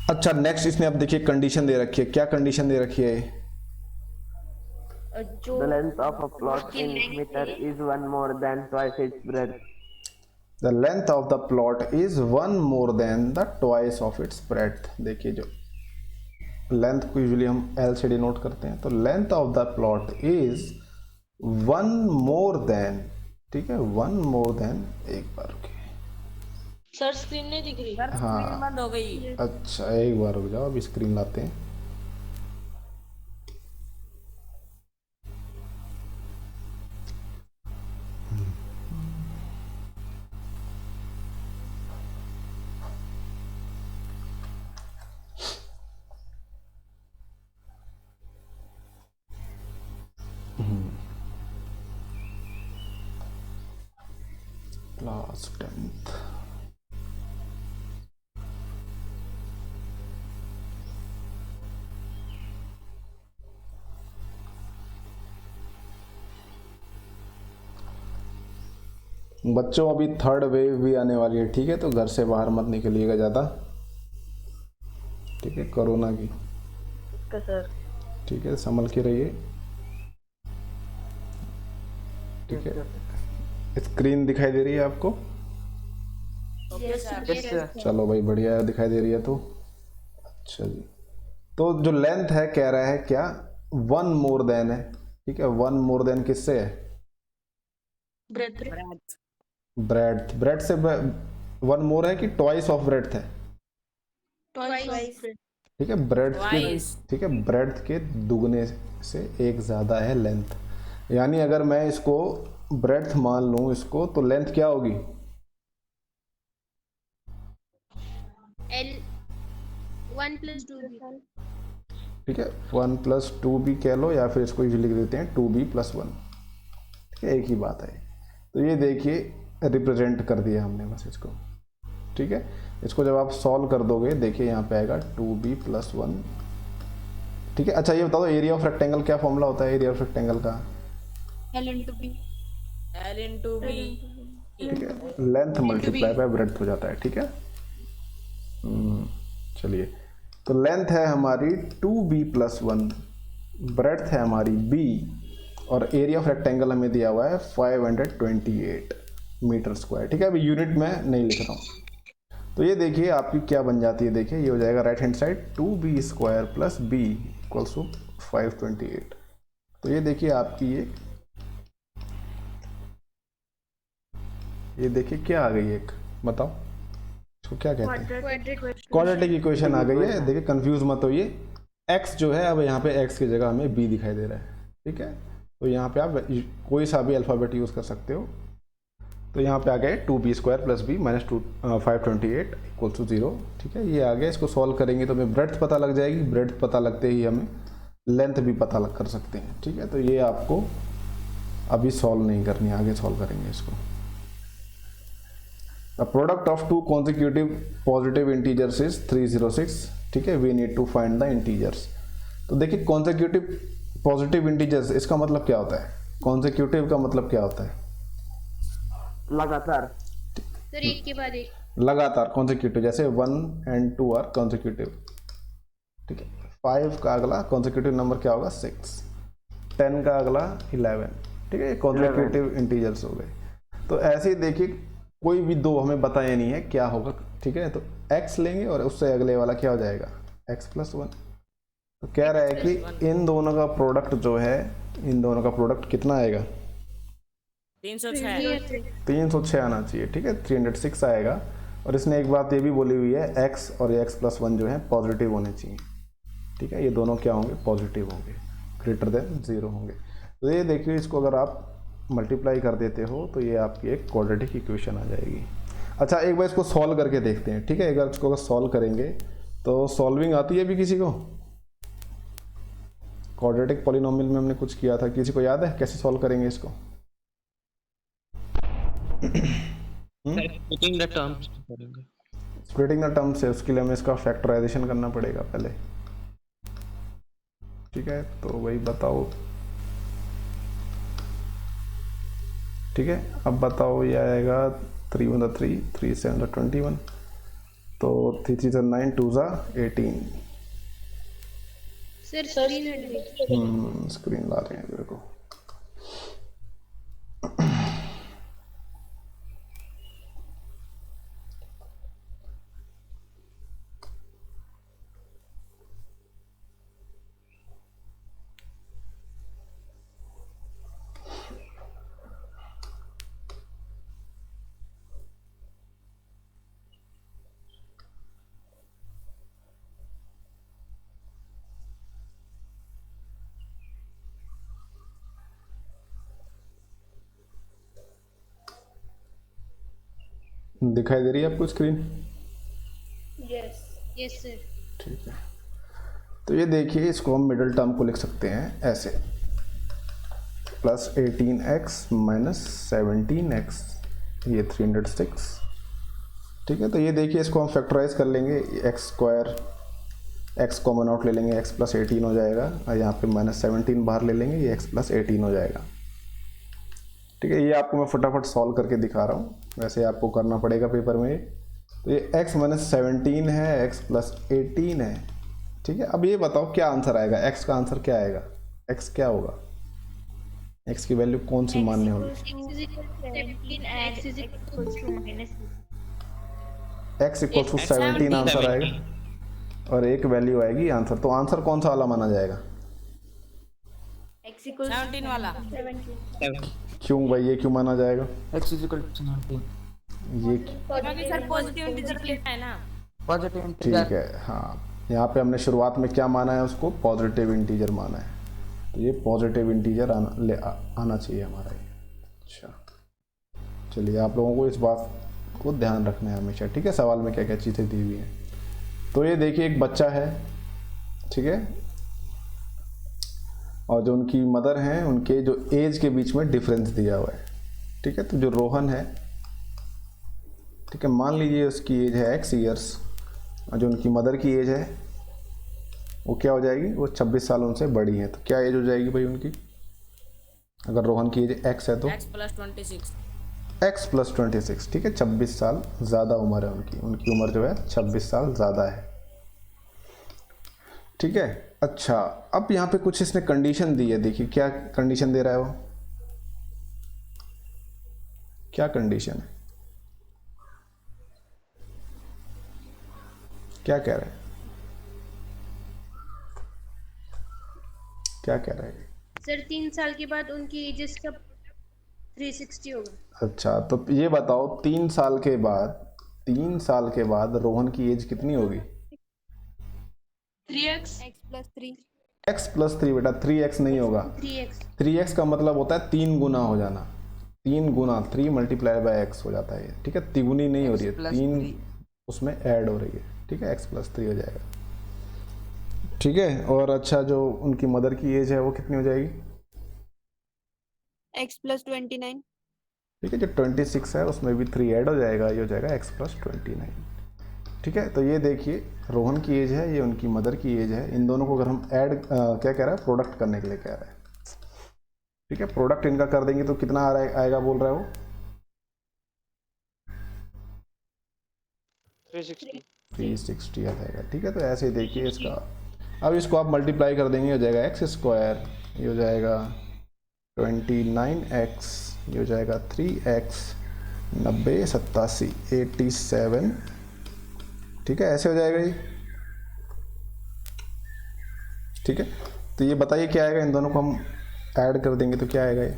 अच्छा नेक्स्ट इसने अब देखिए कंडीशन दे रखी है। क्या कंडीशन दे रखी है? जो The length of a plot in meter is 1 more than twice its breadth. The length of the plot is 1 more than the twice of its breadth। देखिए जो लेंथ को यूजुअली हम L से डिनोट करते हैं, तो length of the plot is 1 more than, ठीक है, 1 more than, एक बार रुकिए, सर स्क्रीन नहीं दिख रही। सर हाँ। स्क्रीन बंद हो गई। अच्छा एक बार रुक जाओ, अभी स्क्रीन लाते हैं। Class 10th। बच्चों अभी 3rd वेव भी आने वाली है, ठीक है, तो घर से बाहर मत निकलिएगा ज़्यादा, ठीक है, कोरोना की, सर ठीक है, संभल के रहिए, ठीक है। स्क्रीन दिखाई दे रही है आपको? Yes sir. चलो भाई बढ़िया है, दिखाई दे रही है तो। अच्छा जी, तो जो लेंथ है कह रहा है क्या, 1 more than है, ठीक है। 1 more than किससे है? ब्रेड्थ। ब्रेड्थ से 1 more है कि ट्वाइस ऑफ ब्रेड्थ है? ठीक है, ब्रेड्थ के, ठीक है, ब्रेड्थ के दुगने से 1 ज़्यादा है लेंथ। यानी अगर मैं इसको ब्रेड्थ मान लूँ इसको, तो लेंथ क्या होगी? L 1 + 2b। ठीक है, 1 + 2b कह लो, या फिर इसको यूजुअली लिख देते हैं 2b + 1, ठीक है, एक ही बात है। तो ये देखिए रिप्रेजेंट कर दिया हमने बस इसको, ठीक है। इसको जब आप सॉल्व कर दोगे, देखिए यहाँ पे आएगा 2b + 1, ठीक है। अच्छा ये बता दो एरिया ऑफ रेक्टेंगल क्या फॉर्मूला होता है एरिया ऑफ रेक्टेंगल का? L into B। ठीक है, लेंथ मल्टीप्लाई बाय ब्रेड्थ हो जाता है, ठीक है। चलिए, तो लेंथ है हमारी 2b + 1, ब्रेड्थ है हमारी b, और एरिया ऑफ रेक्टेंगल हमें दिया हुआ है 528 मीटर स्क्वायर, ठीक है। अभी यूनिट में नहीं लिख रहा हूँ। तो ये देखिए आपकी क्या बन जाती है, देखिए ये हो जाएगा right hand side 2b² + b = 528। तो ये देखिए आपकी ये ये देखिए क्या आ गई एक, बताओ इसको क्या कहते हैं? क्वाड्रेटिक क्वाड्रेटिक इक्वेशन आ गई है। देखिए कंफ्यूज मत होइए, x जो है अब यहाँ पे x की जगह हमें b दिखाई दे रहा है, ठीक है। तो यहाँ पे आप कोई सा भी अल्फ़ाबेट यूज़ कर सकते हो। तो यहाँ पे आ गए 2b² + b - 528 = 0, ठीक है। ये आ गया, इसको सॉल्व करेंगे तो हमें ब्रेड्थ पता लग जाएगी, ब्रेड्थ पता लगते ही हमें लेंथ भी पता लग कर सकते हैं, ठीक है। तो ये आपको अभी सॉल्व नहीं करनी, आगे सॉल्व करेंगे इसको। The product of 2 consecutive positive integers is 306, ठीक है। We need to find the integers. तो देखिए कॉन्जिक्यूटिव पॉजिटिव इंटीजर्स, इसका मतलब क्या होता है? कॉन्जिक्यूटिव का मतलब क्या होता है? लगातार। सर एक के बाद एक। लगातार कॉन्जिक्यूटिव, जैसे 1 और 2 आर कॉन्जिक्यूटिव, ठीक है। 5 का अगला कॉन्जिक्यूटिव नंबर क्या होगा? 6। 10 का अगला 11, ठीक है। कॉन्जिक्यूटिव इंटीजर्स हो गए। तो ऐसे ही देखिए कोई भी दो हमें बताया नहीं है क्या होगा, ठीक है। तो x लेंगे और उससे अगले वाला क्या हो जाएगा? x + 1। तो कह रहा है कि इन दोनों का प्रोडक्ट जो है, इन दोनों का प्रोडक्ट कितना आएगा? 306। 306 आना चाहिए, ठीक है। 306 आएगा। और इसने एक बात ये भी बोली हुई है, x और x + 1 जो है पॉजिटिव होने चाहिए, ठीक है। ये दोनों क्या होंगे? पॉजिटिव होंगे, > 0 होंगे। तो ये देखिए, इसको अगर आप मल्टीप्लाई कर देते हो तो ये आपकी एक क्वाड्रेटिक इक्वेशन आ जाएगी। अच्छा एक बार इसको सॉल्व करके देखते हैं, ठीक है। अगर इसको सॉल्व करेंगे तो सॉल्विंग आती है भी किसी को? क्वाड्रेटिक पॉलिनोमियल में हमने कुछ किया था, किसी को याद है कैसे सॉल्व करेंगे इसको? स्प्लिटिंग द टर्म्स करेंगे। स्प्लिटिंग द टर्म्स है, उसके लिए हमें इसका फैक्टराइजेशन करना पड़ेगा पहले, ठीक है। तो वही बताओ, ठीक है। अब बताओ ये आएगा 3 × 3, 3 × 7 = 21, तो 3 × 3 = 9, 2 × 18। सर स्क्रीन हट गई। स्क्रीन ला रहे हैं मेरे को। दिखाई दे रही है आपको स्क्रीन? Yes sir. ठीक है। तो ये देखिए, इसको हम मिडिल टर्म को लिख सकते हैं ऐसे, +18x - 17x, ये 306, ठीक है। तो ये देखिए, इसको हम फैक्टराइज कर लेंगे, x², x कॉमन आउट ले लेंगे, x + 18 हो जाएगा, और यहाँ पे -17 बाहर ले लेंगे, ये x + 18 हो जाएगा, ठीक है। ये आपको मैं फटाफट सॉल्व करके दिखा रहा हूँ, वैसे आपको करना पड़ेगा पेपर में। तो ये x - 17 है, x + 18 है, ठीक है। अब ये बताओ क्या आंसर आएगा? x का आंसर क्या आएगा? x क्या होगा? x की वैल्यू कौन सी मान्य होगी? x is equal x = 17 answer आएगा, और एक वैल्यू आएगी आंसर। तो आंसर कौन सा वाला माना जाएगा? x equals 17 वाला। क्यों भाई, ये क्यों माना जाएगा? x = 17 ये क्योंकि सर पॉजिटिव इंटीजर लिखा है ना। Positive integer. ठीक है, हाँ। यहाँ पे हमने शुरुआत में क्या माना है? उसको पॉजिटिव इंटीजर माना है, तो ये पॉजिटिव इंटीजर आना चाहिए हमारा ये। अच्छा चलिए, आप लोगों को इस बात को ध्यान रखना है हमेशा, ठीक है। सवाल में क्या क्या चीज़ें दी हुई हैं। तो ये देखिए, एक बच्चा है, ठीक है, और जो उनकी मदर हैं, उनके जो एज के बीच में डिफरेंस दिया हुआ है, ठीक है। तो जो रोहन है, ठीक है, मान लीजिए उसकी एज है x ईयर्स, और जो उनकी मदर की एज है वो क्या हो जाएगी? वो 26 साल उनसे बड़ी है। तो क्या एज हो जाएगी भाई उनकी? अगर रोहन की एज x है तो x + 26। x + 26, ठीक है। 26 साल ज़्यादा उम्र है उनकी, उनकी उम्र जो है 26 साल ज़्यादा है, ठीक है। अच्छा, अब यहाँ पे कुछ इसने कंडीशन दी है, देखिए क्या कंडीशन दे रहा है वो, क्या कंडीशन है, क्या कह रहा है, क्या कह रहा है? सर 3 साल के बाद उनकी एजेस का 360 होगा। अच्छा, तो ये बताओ 3 साल के बाद रोहन की एज कितनी होगी? 3x x plus 3 x+3 बेटा, 3x नहीं होगा। 3x 3x का मतलब होता है 3 गुना हो जाना। 3 गुना 3 मल्टीप्लाई बाय x हो जाता है ये, ठीक है। तिगुनी नहीं हो रही है, 3 उसमें ऐड हो रही है, ठीक है। x+3 हो जाएगा, ठीक है। और अच्छा, जो उनकी मदर की एज है वो कितनी हो जाएगी? x plus 29 ठीक है, जो 26 है उसमें भी 3 ऐड हो जाएगा, ये हो जाएगा x+29, ठीक है। तो ये देखिए, रोहन की एज है, ये उनकी मदर की एज है। इन दोनों को अगर हम ऐड क्या कह रहा है, प्रोडक्ट करने के लिए कह रहा है, ठीक है। प्रोडक्ट इनका कर देंगे तो कितना आएगा बोल रहा है वो? 360 आ जाएगा, ठीक है। तो ऐसे ही देखिए इसका, अब इसको आप मल्टीप्लाई कर देंगे, हो जाएगा x², ये हो जाएगा 29x, ये हो जाएगा 3x, 90, 87, 87, ठीक है। ऐसे हो जाएगा ये, ठीक है। तो ये बताइए क्या आएगा, इन दोनों को हम ऐड कर देंगे तो क्या आएगा ये?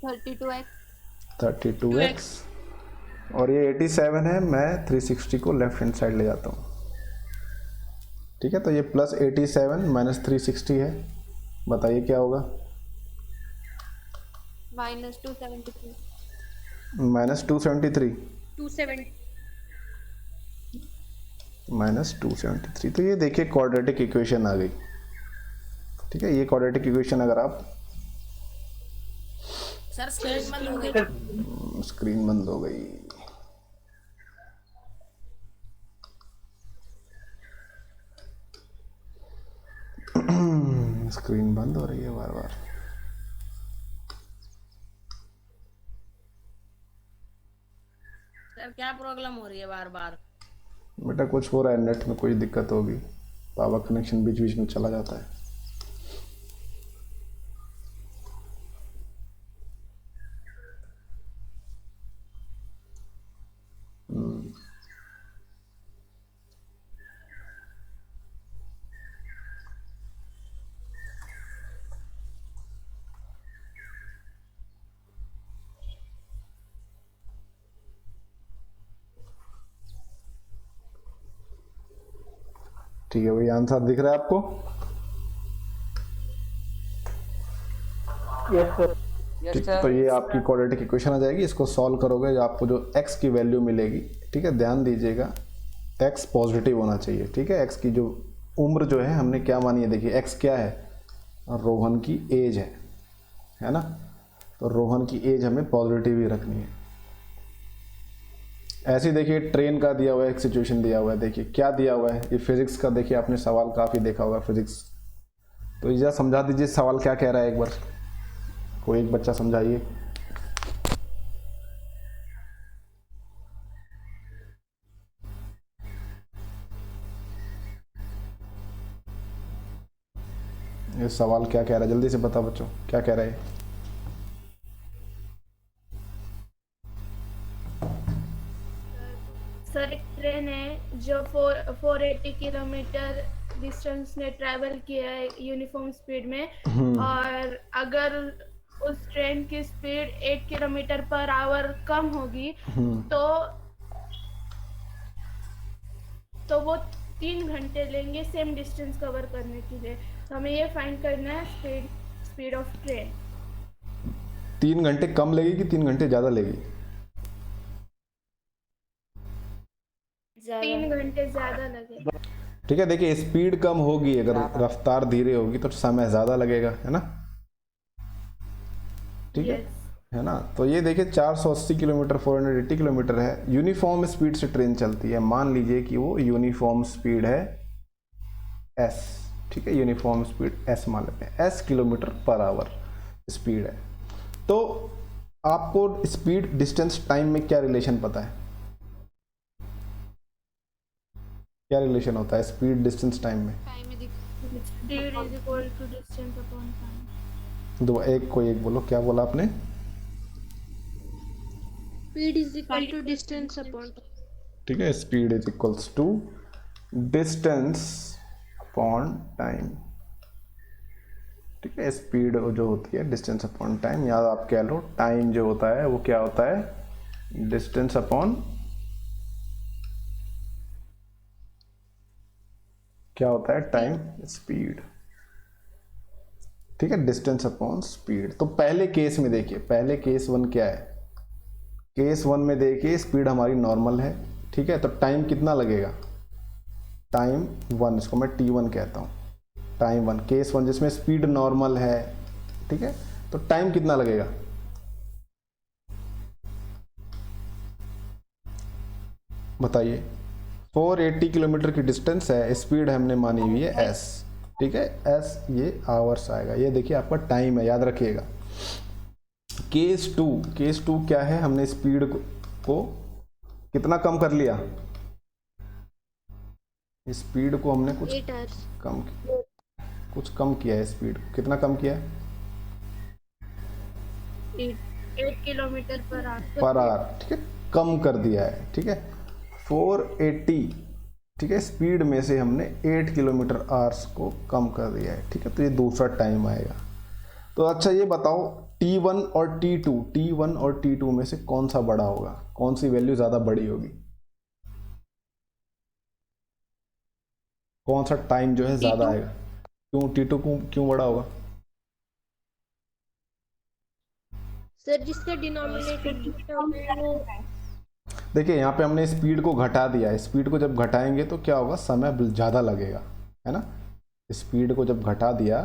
32x 32x, और ये 87 है। मैं 360 को लेफ्ट हैंड साइड ले जाता हूँ, ठीक है। तो ये प्लस 87 माइनस 360 है, बताइए क्या होगा? minus 273 minus 273 270 minus 273। तो ये देखिए क्वाड्रेटिक इक्वेशन आ गई, ठीक है। ये क्वाड्रेटिक इक्वेशन अगर आप, सर स्क्रीन बंद हो गई। स्क्रीन बंद हो गई, स्क्रीन बंद हो रही है बार बार। सर क्या प्रॉब्लम हो रही है बार बार? बेटा कुछ हो रहा है, नेट में कोई दिक्कत होगी, पावर कनेक्शन बीच बीच में चला जाता है। ठीक है भाई, आंसर दिख रहा है आपको? ठीक, तो ये आपकी क्वाड्रेटिक इक्वेशन आ जाएगी। इसको सॉल्व करोगे, जो आपको जो x की वैल्यू मिलेगी, ठीक है। ध्यान दीजिएगा, x पॉजिटिव होना चाहिए, ठीक है। x की जो उम्र जो है हमने क्या मानी है, देखिए x क्या है, रोहन की एज है ना। तो रोहन की एज हमें पॉजिटिव ही रखनी है। ऐसे ही देखिए, ट्रेन का दिया हुआ है, एक सिचुएशन दिया हुआ है, देखिए क्या दिया हुआ है। ये फिजिक्स का, देखिए आपने सवाल काफ़ी देखा होगा फिजिक्स। तो ये समझा दीजिए सवाल क्या कह रहा है, एक बार कोई एक बच्चा समझाइए। ये सवाल क्या कह रहा है, जल्दी से बता बच्चों, क्या कह रहा है? सर एक ट्रेन है जो 480 किलोमीटर डिस्टेंस ने ट्रैवल किया है यूनिफॉर्म स्पीड में, और अगर उस ट्रेन की स्पीड 8 किलोमीटर पर आवर कम होगी तो वो 3 घंटे लेंगे सेम डिस्टेंस कवर करने के लिए। तो हमें ये फाइंड करना है स्पीड ऑफ ट्रेन। 3 घंटे कम लेगी कि 3 घंटे ज़्यादा लेगी? 3 घंटे ज्यादा लगे। ठीक है, देखिए स्पीड कम होगी, अगर रफ्तार धीरे होगी तो समय ज़्यादा लगेगा, है ना। ठीक है ना। तो ये देखिए 480 किलोमीटर 480 किलोमीटर है, यूनिफॉर्म स्पीड से ट्रेन चलती है। मान लीजिए कि वो यूनिफॉर्म स्पीड है s, ठीक है, यूनिफॉर्म स्पीड s मान लेते हैं, s kilometre per hour speed है। तो आपको स्पीड डिस्टेंस टाइम में क्या रिलेशन पता है? क्या रिलेशन होता है स्पीड डिस्टेंस टाइम में? Speed is equal to distance upon time. दो, एक कोई एक बोलो, क्या बोला आपने? Speed is equal to distance upon, ठीक है, speed is equals to distance upon time. ठीक है। स्पीड जो होती है डिस्टेंस अपॉन टाइम, या आप कह लो टाइम जो होता है वो क्या होता है, डिस्टेंस अपॉन क्या होता है, टाइम स्पीड। ठीक है, डिस्टेंस अपॉन स्पीड। तो पहले केस में देखिए, पहले केस 1 क्या है, केस 1 में देखिए स्पीड हमारी नॉर्मल है। ठीक है, तो टाइम कितना लगेगा, टाइम 1, इसको मैं T1 कहता हूँ, टाइम 1, केस 1 जिसमें स्पीड नॉर्मल है। ठीक है, तो टाइम कितना लगेगा, बताइए। 480 किलोमीटर की डिस्टेंस है, स्पीड हमने मानी हुई है s। ठीक है, s ये आवर्स आएगा। ये देखिए आपका टाइम है, याद रखिएगा। केस 2 क्या है, हमने स्पीड को कितना कम कर लिया, स्पीड को हमने कुछ 8 आवर्स कम किया है। स्पीड कितना कम किया है, 8 किलोमीटर पर आवर। ठीक है, कम कर दिया है। ठीक है, 480, ठीक है, स्पीड में से हमने 8 किलोमीटर आवर्स को कम कर दिया है। ठीक है, तो ये दूसरा टाइम आएगा। तो अच्छा ये बताओ T1 और T2 में से कौन सा बड़ा होगा, कौन सी वैल्यू ज़्यादा बड़ी होगी, कौन सा टाइम जो है ज़्यादा आएगा, क्यों T2 क्यों बड़ा होगा, सर जिसका डिनोमिनेटर वो देखिए यहाँ पे हमने स्पीड को घटा दिया है। स्पीड को जब घटाएंगे तो क्या होगा, समय ज़्यादा लगेगा, है ना। स्पीड को जब घटा दिया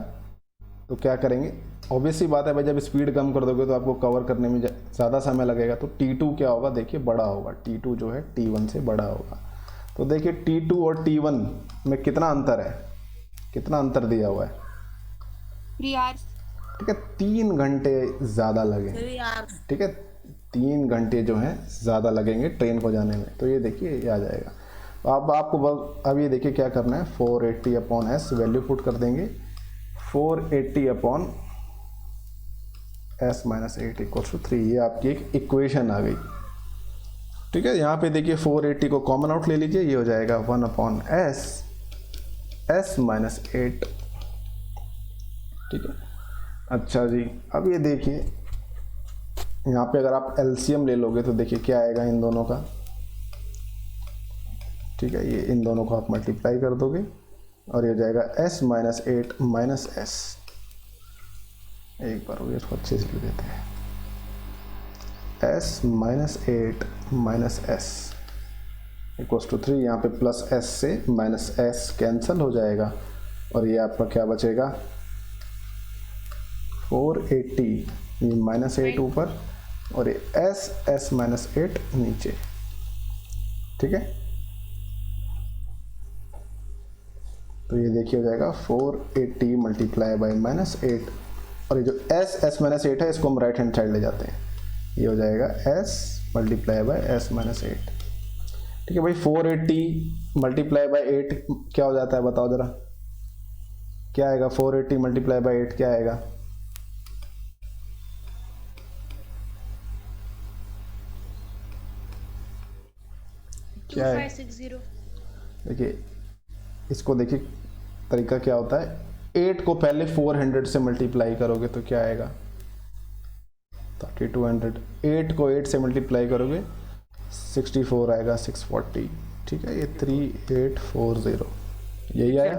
तो क्या करेंगे, ऑब्वियस सी बात है भाई, जब स्पीड कम कर दोगे तो आपको कवर करने में ज़्यादा समय लगेगा। तो T2 क्या होगा, देखिए बड़ा होगा, T2 जो है T1 से बड़ा होगा। तो देखिए T2 और T1 में कितना अंतर है, कितना अंतर दिया हुआ है, 3 hours। ठीक है, 3 घंटे ज़्यादा लगेंगे। 3 hours। ठीक है, 3 घंटे जो हैं ज़्यादा लगेंगे ट्रेन को जाने में। तो ये देखिए ये आ जाएगा। तो अब आपको अब ये देखिए क्या करना है, 480 अपॉन s वैल्यू पुट कर देंगे, 480 upon s minus 8 equal to 3। ये आपकी एक इक्वेशन आ गई। ठीक है, यहाँ पे देखिए 480 को कॉमन आउट ले लीजिए, ये हो जाएगा 1 अपॉन s माइनस 8। ठीक है, अच्छा जी, अब ये देखिए यहाँ पे अगर आप एलसीएम ले लोगे तो देखिए क्या आएगा इन दोनों का। ठीक है, ये इन दोनों को आप मल्टीप्लाई कर दोगे और ये हो जाएगा s माइनस 8 माइनस s। एक बार हो गया, इसको अच्छे से लिख देते हैं, s minus 8 minus s equals to 3। यहाँ पे प्लस s से माइनस s कैंसिल हो जाएगा और ये आपका क्या बचेगा, 480, ये माइनस 8 ऊपर और ये s माइनस 8 नीचे। ठीक है, तो ये देखिए हो जाएगा 480 मल्टीप्लाई बाई माइनस 8 और ये जो s माइनस 8 है इसको हम राइट हैंड साइड ले जाते हैं, ये हो जाएगा s multiply by s minus 8। ठीक है भाई, 480 मल्टीप्लाई बाई 8 क्या हो जाता है बताओ जरा, क्या आएगा, 480 मल्टीप्लाई बाई 8 क्या आएगा, क्या है, 2560। देखिए इसको देखिए तरीका क्या होता है, 8 को पहले 400 से मल्टीप्लाई करोगे तो क्या आएगा 3200, 8 को 8 से मल्टीप्लाई करोगे 64 आएगा 640। ठीक है, ये 3840 यही आया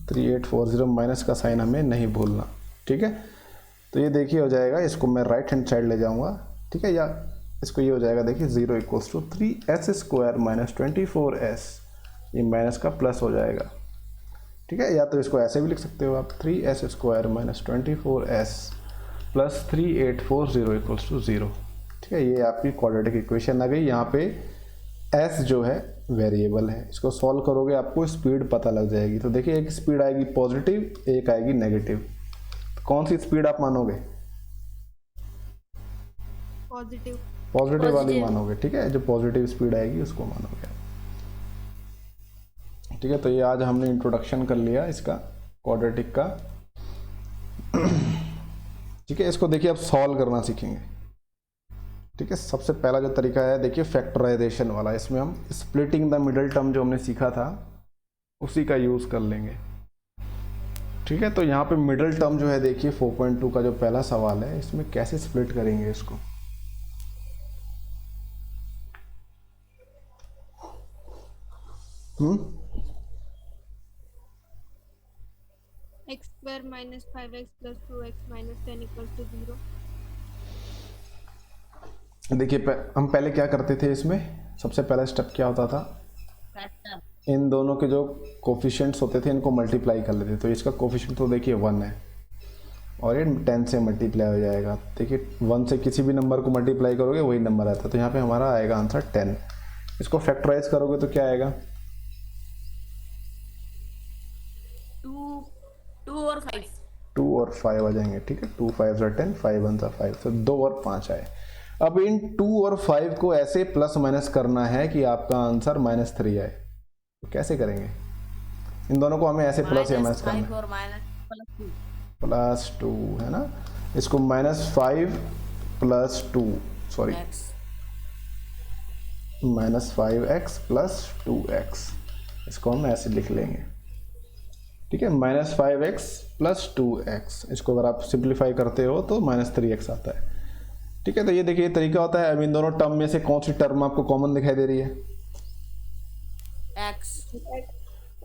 3840 माइनस का साइन हमें नहीं भूलना। ठीक है, तो ये देखिए हो जाएगा, इसको मैं राइट हैंड साइड ले जाऊंगा। ठीक है, या इसको ये हो जाएगा देखिए 0 equals to 3s square minus 24s, ये माइनस का प्लस हो जाएगा। ठीक है, या तो इसको ऐसे भी लिख सकते हो आप, 3s square minus 24s plus 3840 equals to 0। ठीक है, ये आपकी क्वाड्रेटिक इक्वेशन आ गई। यहाँ पे s जो है वेरिएबल है, इसको सॉल्व करोगे आपको स्पीड पता लग जाएगी। तो देखिए एक स्पीड आएगी पॉजिटिव, एक आएगी नेगेटिव, कौन सी स्पीड आप मानोगे, पॉजिटिव वाली मानोगे। ठीक है, जो पॉजिटिव स्पीड आएगी उसको मानोगे। ठीक है, तो ये आज हमने इंट्रोडक्शन कर लिया इसका क्वाड्रेटिक का। ठीक है, इसको देखिए अब सॉल्व करना सीखेंगे। ठीक है, सबसे पहला जो तरीका है देखिए फैक्टराइजेशन वाला, इसमें हम स्प्लिटिंग द मिडिल टर्म जो हमने सीखा था उसी का यूज़ कर लेंगे। ठीक है, तो यहाँ पे मिडिल टर्म जो है देखिए 4.2 का जो पहला सवाल है, इसमें कैसे स्प्लिट करेंगे इसको। x square minus 5x plus 2x minus 10 equals to 0। देखिए हम पहले क्या करते थे, इसमें सबसे पहला स्टेप क्या होता था, इन दोनों के जो कोफिशिएंट्स होते थे इनको मल्टीप्लाई कर लेते। तो इसका कोफिशिएंट तो देखिए 1 है और ये 10 से मल्टीप्लाई हो जाएगा। देखिए 1 से किसी भी नंबर को मल्टीप्लाई करोगे वही नंबर आता है, तो यहाँ पे हमारा आएगा आंसर 10। इसको फैक्टराइज करोगे तो क्या आएगा, 2 और 5 2 और 5 आ जाएंगे। ठीक है, 2 5 सा 10, 5 1 सा 5, तो 2 और 5 आए। अब इन 2 और 5 को ऐसे प्लस माइनस करना है कि आपका आंसर -3 आए। तो कैसे करेंगे, इन दोनों को हमें ऐसे प्लस या माइनस करना है, और -2 +2 है ना। इसको -5 + 2 सॉरी -5x + 2x, इसको हम ऐसे लिख लेंगे। ठीक है, -5x + 2x, इसको अगर आप सिंप्लीफाई करते हो तो -3x आता है। ठीक है, तो ये देखिए ये तरीका होता है। अब इन दोनों टर्म में से कौन सी टर्म आपको कॉमन दिखाई दे रही है,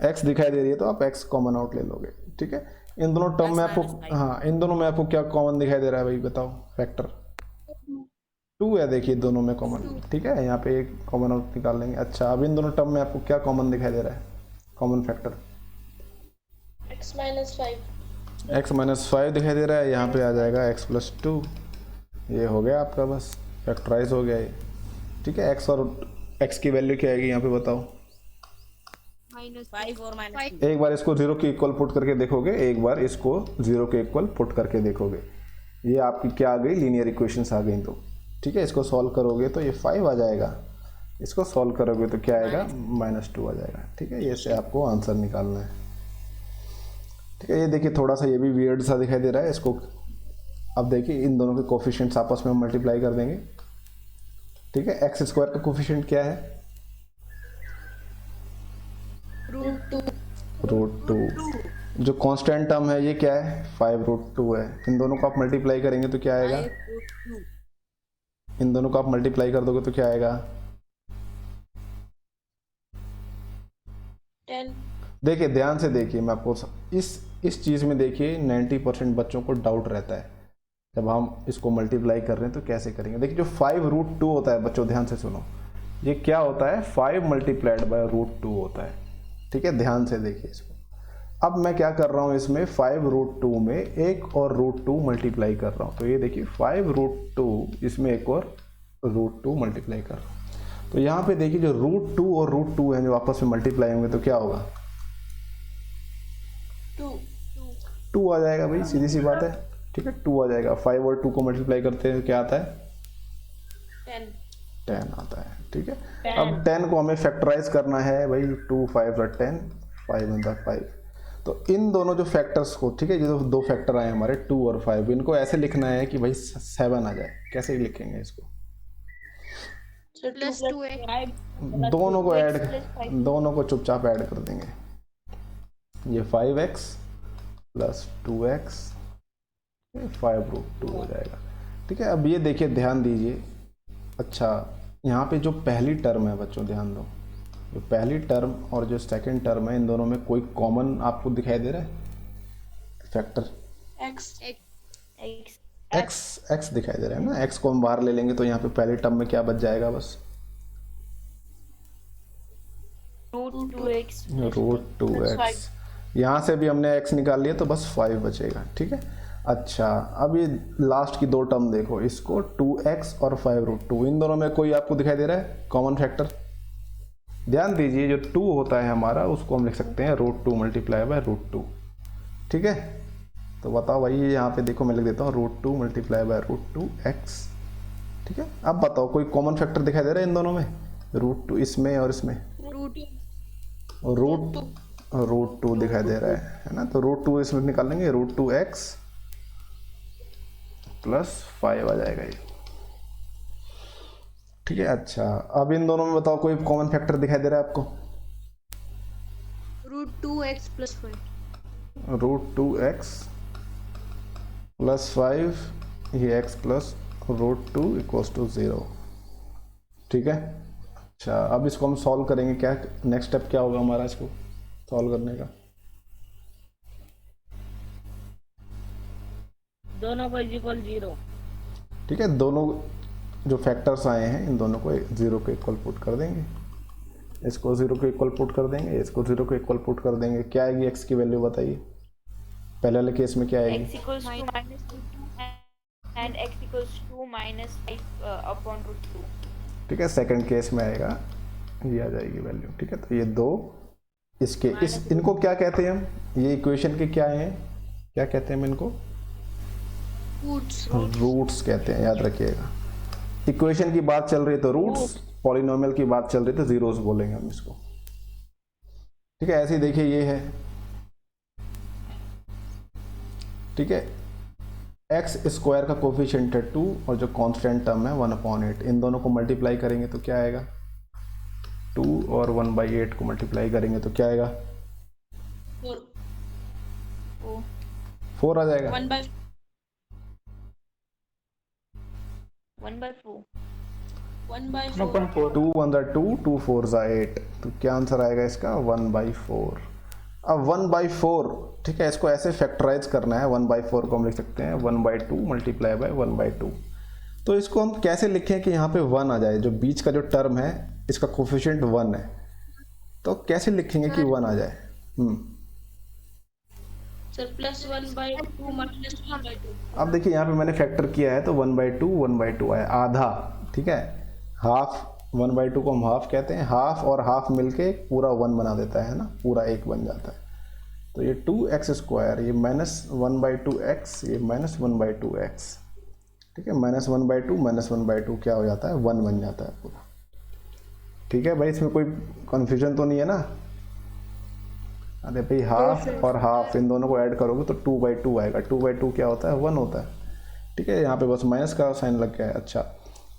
x दिखाई दे रही है, तो आप x कॉमन आउट ले लोगे। ठीक है, इन दोनों टर्म में आपको, हाँ इन दोनों में आपको क्या कॉमन दिखाई दे रहा है भाई बताओ, फैक्टर 2 है देखिए दोनों में कॉमन। ठीक है, यहाँ पे एक कॉमन आउट निकाल लेंगे। अच्छा, अब इन दोनों टर्म में आपको क्या कॉमन दिखाई दे रहा है, common factor x minus 5। x -5 दिखाई दे रहा है, यहाँ पे आ जाएगा x + 2। ये हो गया आपका, बस फैक्टराइज हो गया ये। ठीक है, x और x की वैल्यू क्या आएगी यहाँ पे बताओ, -5 और -2 एक बार इसको 0 के इक्वल पुट करके देखोगे, एक बार इसको 0 के इक्वल पुट करके देखोगे, ये आपकी क्या आ गई, लीनियर इक्वेशंस आ गई। तो ठीक है, इसको सॉल्व करोगे तो ये 5 आ जाएगा, इसको सॉल्व करोगे तो क्या आएगा, -2 आ जाएगा। ठीक है, ये से आपको आंसर निकालना है। ठीक है, ये देखिए थोड़ा सा ये भी वियर्ड सा दिखाई दे रहा है इसको। अब देखिए इन दोनों के कोफिशिएंट्स आपस में मल्टीप्लाई कर देंगे। ठीक है, x² का कोफिशिएंट क्या है, √2। जो कांस्टेंट टर्म है ये क्या है, 5√2 है। इन दोनों को आप मल्टीप्लाई करेंगे तो क्या आएगा, इन दोनों को आप मल्टीप्लाई कर दोगे तो क्या आएगा, 10। देखिए ध्यान से देखिए, मैं आपको इस चीज़ में देखिए 90% बच्चों को डाउट रहता है जब हम इसको मल्टीप्लाई कर रहे हैं तो कैसे करेंगे। देखिए जो 5√2 होता है बच्चों, ध्यान से सुनो, ये क्या होता है, 5 मल्टीप्लाइड बाय √2 होता है। ठीक है, ध्यान से देखिए इसको। अब मैं क्या कर रहा हूँ, इसमें 5√2 में एक और √2 मल्टीप्लाई कर रहा हूँ। तो ये देखिए 5√2, इसमें एक और √2 मल्टीप्लाई कर रहा हूँ। तो यहाँ पे देखिए जो √2 और √2 है जो आपस में मल्टीप्लाई होंगे तो क्या होगा, 2 आ जाएगा भाई, सीधी सी बात है। ठीक है, 2 आ जाएगा। 5 और 2 को मल्टीप्लाई करते हैं क्या आता है, 10 आता है। ठीक है, अब 10 को हमें फैक्टराइज करना है भाई, 2 5 + 10, 5 × 5। तो इन दोनों जो फैक्टर्स को, ठीक है, ये जो दो फैक्टर आए हमारे 2 और 5, इनको ऐसे लिखना है कि भाई 7 आ जाए। कैसे लिखेंगे इसको, दोनों को ऐड, दोनों को चुपचाप ऐड कर देंगे। ये 5x + 2x 5√2 हो जाएगा। ठीक है, अब ये देखिए ध्यान दीजिए। अच्छा, यहाँ पे जो पहली टर्म है बच्चों ध्यान दो, जो पहली टर्म और जो सेकंड टर्म है इन दोनों में कोई कॉमन आपको दिखाई दे रहा है फैक्टर, x दिखाई दे रहा है ना। x को हम बाहर ले लेंगे तो यहाँ पे पहली टर्म में क्या बच जाएगा, बस √2x। यहाँ से भी हमने x निकाल लिया तो बस 5 बचेगा। ठीक है, अच्छा अब ये लास्ट की दो टर्म देखो, इसको 2x और 5√2, इन दोनों में कोई आपको दिखाई दे रहा है कॉमन फैक्टर। ध्यान दीजिए जो 2 होता है हमारा उसको हम लिख सकते हैं √2 × √2। ठीक है, तो बताओ भाई, यहाँ पे देखो मैं लिख देता हूँ √2 × √2x। ठीक है, अब बताओ कोई कॉमन फैक्टर दिखाई दे रहा है इन दोनों में, √2 इसमें और इसमें, √2 दिखाई दे रहा है ना। तो √2 इसमें निकालेंगे, √2x + 5 आ जाएगा ये। ठीक है, अच्छा अब इन दोनों में बताओ कोई कॉमन फैक्टर दिखाई दे रहा है आपको, √2x + 5। √2x प्लस 5 ये x प्लस √2 इक्वल्स टू 0। ठीक है। अच्छा, अब इसको हम सॉल्व करेंगे। क्या नेक्स्ट स्टेप क्या होगा हमारा इसको सॉल्व करने का? दोनों को इक्वल 0। ठीक है, दोनों जो फैक्टर्स आए हैं इन दोनों को 0 के इक्वल पुट कर देंगे। इसको 0 के इक्वल पुट कर देंगे, इसको 0 के इक्वल पुट कर देंगे। क्या आएगी x की वैल्यू बताइए? पहले वाले केस में क्या आएगी? x equals to -2 and x equals to -5 upon √2। ठीक है, सेकंड केस में आएगा ये आ जाएगी वैल्यू। ठीक है, तो ये दो इसके इनको क्या कहते हैं हम? ये इक्वेशन के क्या हैं? क्या कहते हैं हम इनको? रूट्स कहते हैं, याद रखिएगा। इक्वेशन की बात चल रही है तो रूट्स, पॉलिनोमियल की बात चल रही है तो जीरोस बोलेंगे हम इसको। ठीक है, ऐसे ही देखिए ये है। ठीक है, एक्स स्क्वायर का कोफिशिएंट है 2 और जो कांस्टेंट टर्म है 1/8। इन दोनों को मल्टीप्लाई करेंगे तो क्या आएगा? 2 और 1/8 को मल्टीप्लाई करेंगे तो क्या आएगा? 4 आ जाएगा। 1/4 2 1 2 2 4 8। तो क्या आंसर आएगा इसका? 1/4। अब 1/4, ठीक है, इसको ऐसे फैक्टराइज करना है। 1/4 को हम लिख सकते हैं 1/2 मल्टीप्लाई बाय 1/2। तो इसको हम कैसे लिखें कि यहाँ पे 1 आ जाए? जो बीच का जो टर्म है इसका कोफिशिएंट 1 है, तो कैसे लिखेंगे कि 1 आ जाए? Sir +1/2 minus 1/2। अब देखिए यहाँ पे मैंने फैक्टर किया है तो 1/2 आया, आधा। ठीक है, हाफ 1/2 को हम हाफ कहते हैं। हाफ और हाफ मिलके पूरा 1 बना देता है ना, पूरा 1 बन जाता है। तो ये 2x², ये -1/2x, ये -1/2x। ठीक है, -1/2 क्या हो जाता है? 1 बन जाता है पूरा। ठीक है भाई, इसमें कोई कन्फ्यूजन तो नहीं है ना? अरे भाई, हाफ और हाफ इन दोनों को ऐड करोगे तो 2/2 आएगा। 2/2 क्या होता है? 1 होता है। ठीक है, यहाँ पे बस माइनस का साइन लग गया है। अच्छा,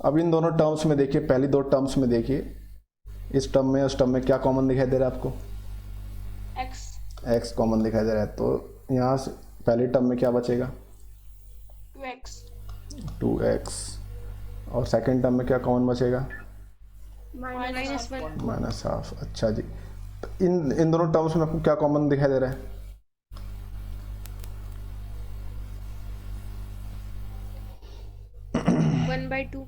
अब इन दोनों टर्म्स में देखिए, पहली दो टर्म्स में देखिए, इस टर्म में उस टर्म में क्या कॉमन दिखाई दे रहा है आपको? x कॉमन दिखाई दे रहा है। तो यहाँ से पहली टर्म में क्या बचेगा? 2x। और सेकंड टर्म में क्या कॉमन बचेगा? -1/2। अच्छा जी, तो इन दोनों टर्म्स में आपको क्या कॉमन दिखाई दे रहा है? 1/2।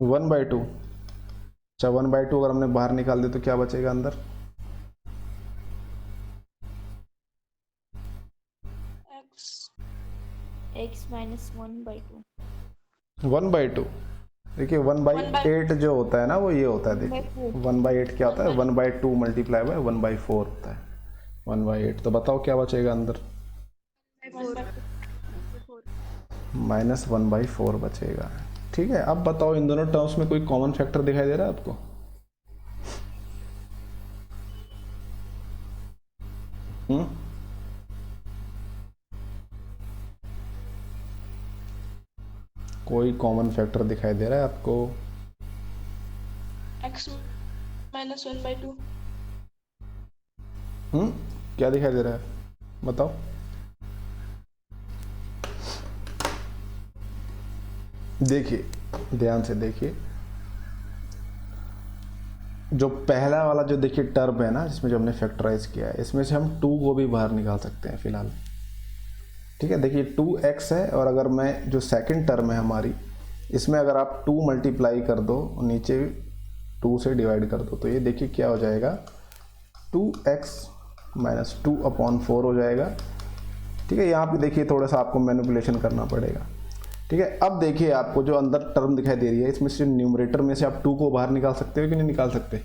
1/2। अच्छा, 1/2 अगर हमने बाहर निकाल दिया तो क्या बचेगा अंदर? x -1/2। 1/2। देखिए 1/8 जो होता है ना, वो ये होता है। देखिए 1/8 क्या होता है? 1/2 मल्टीप्लाई बाय 1/4 होता है 1/8। तो बताओ क्या बचेगा अंदर? -1/4 बचेगा। ठीक है, अब बताओ इन दोनों टर्म्स में कोई कॉमन फैक्टर दिखाई दे रहा है आपको? कोई कॉमन फैक्टर दिखाई दे रहा है आपको? x -1/2। क्या दिखाई दे रहा है बताओ? देखिए, ध्यान से देखिए, जो पहला वाला जो देखिए टर्म है ना, जिसमें जो हमने फैक्टराइज किया है, इसमें से हम 2 को भी बाहर निकाल सकते हैं फिलहाल। ठीक है, देखिए 2x है, और अगर मैं जो सेकंड टर्म है हमारी, इसमें अगर आप 2 मल्टीप्लाई कर दो, नीचे 2 से डिवाइड कर दो, तो ये देखिए क्या हो जाएगा? 2x - 2/4 हो जाएगा। ठीक है, यहाँ पे देखिए थोड़ा सा आपको मैनिपुलेशन करना पड़ेगा। ठीक है, अब देखिए आपको जो अंदर टर्म दिखाई दे रही है, इसमें से न्यूमरेटर में से आप 2 को बाहर निकाल सकते हो कि नहीं निकाल सकते?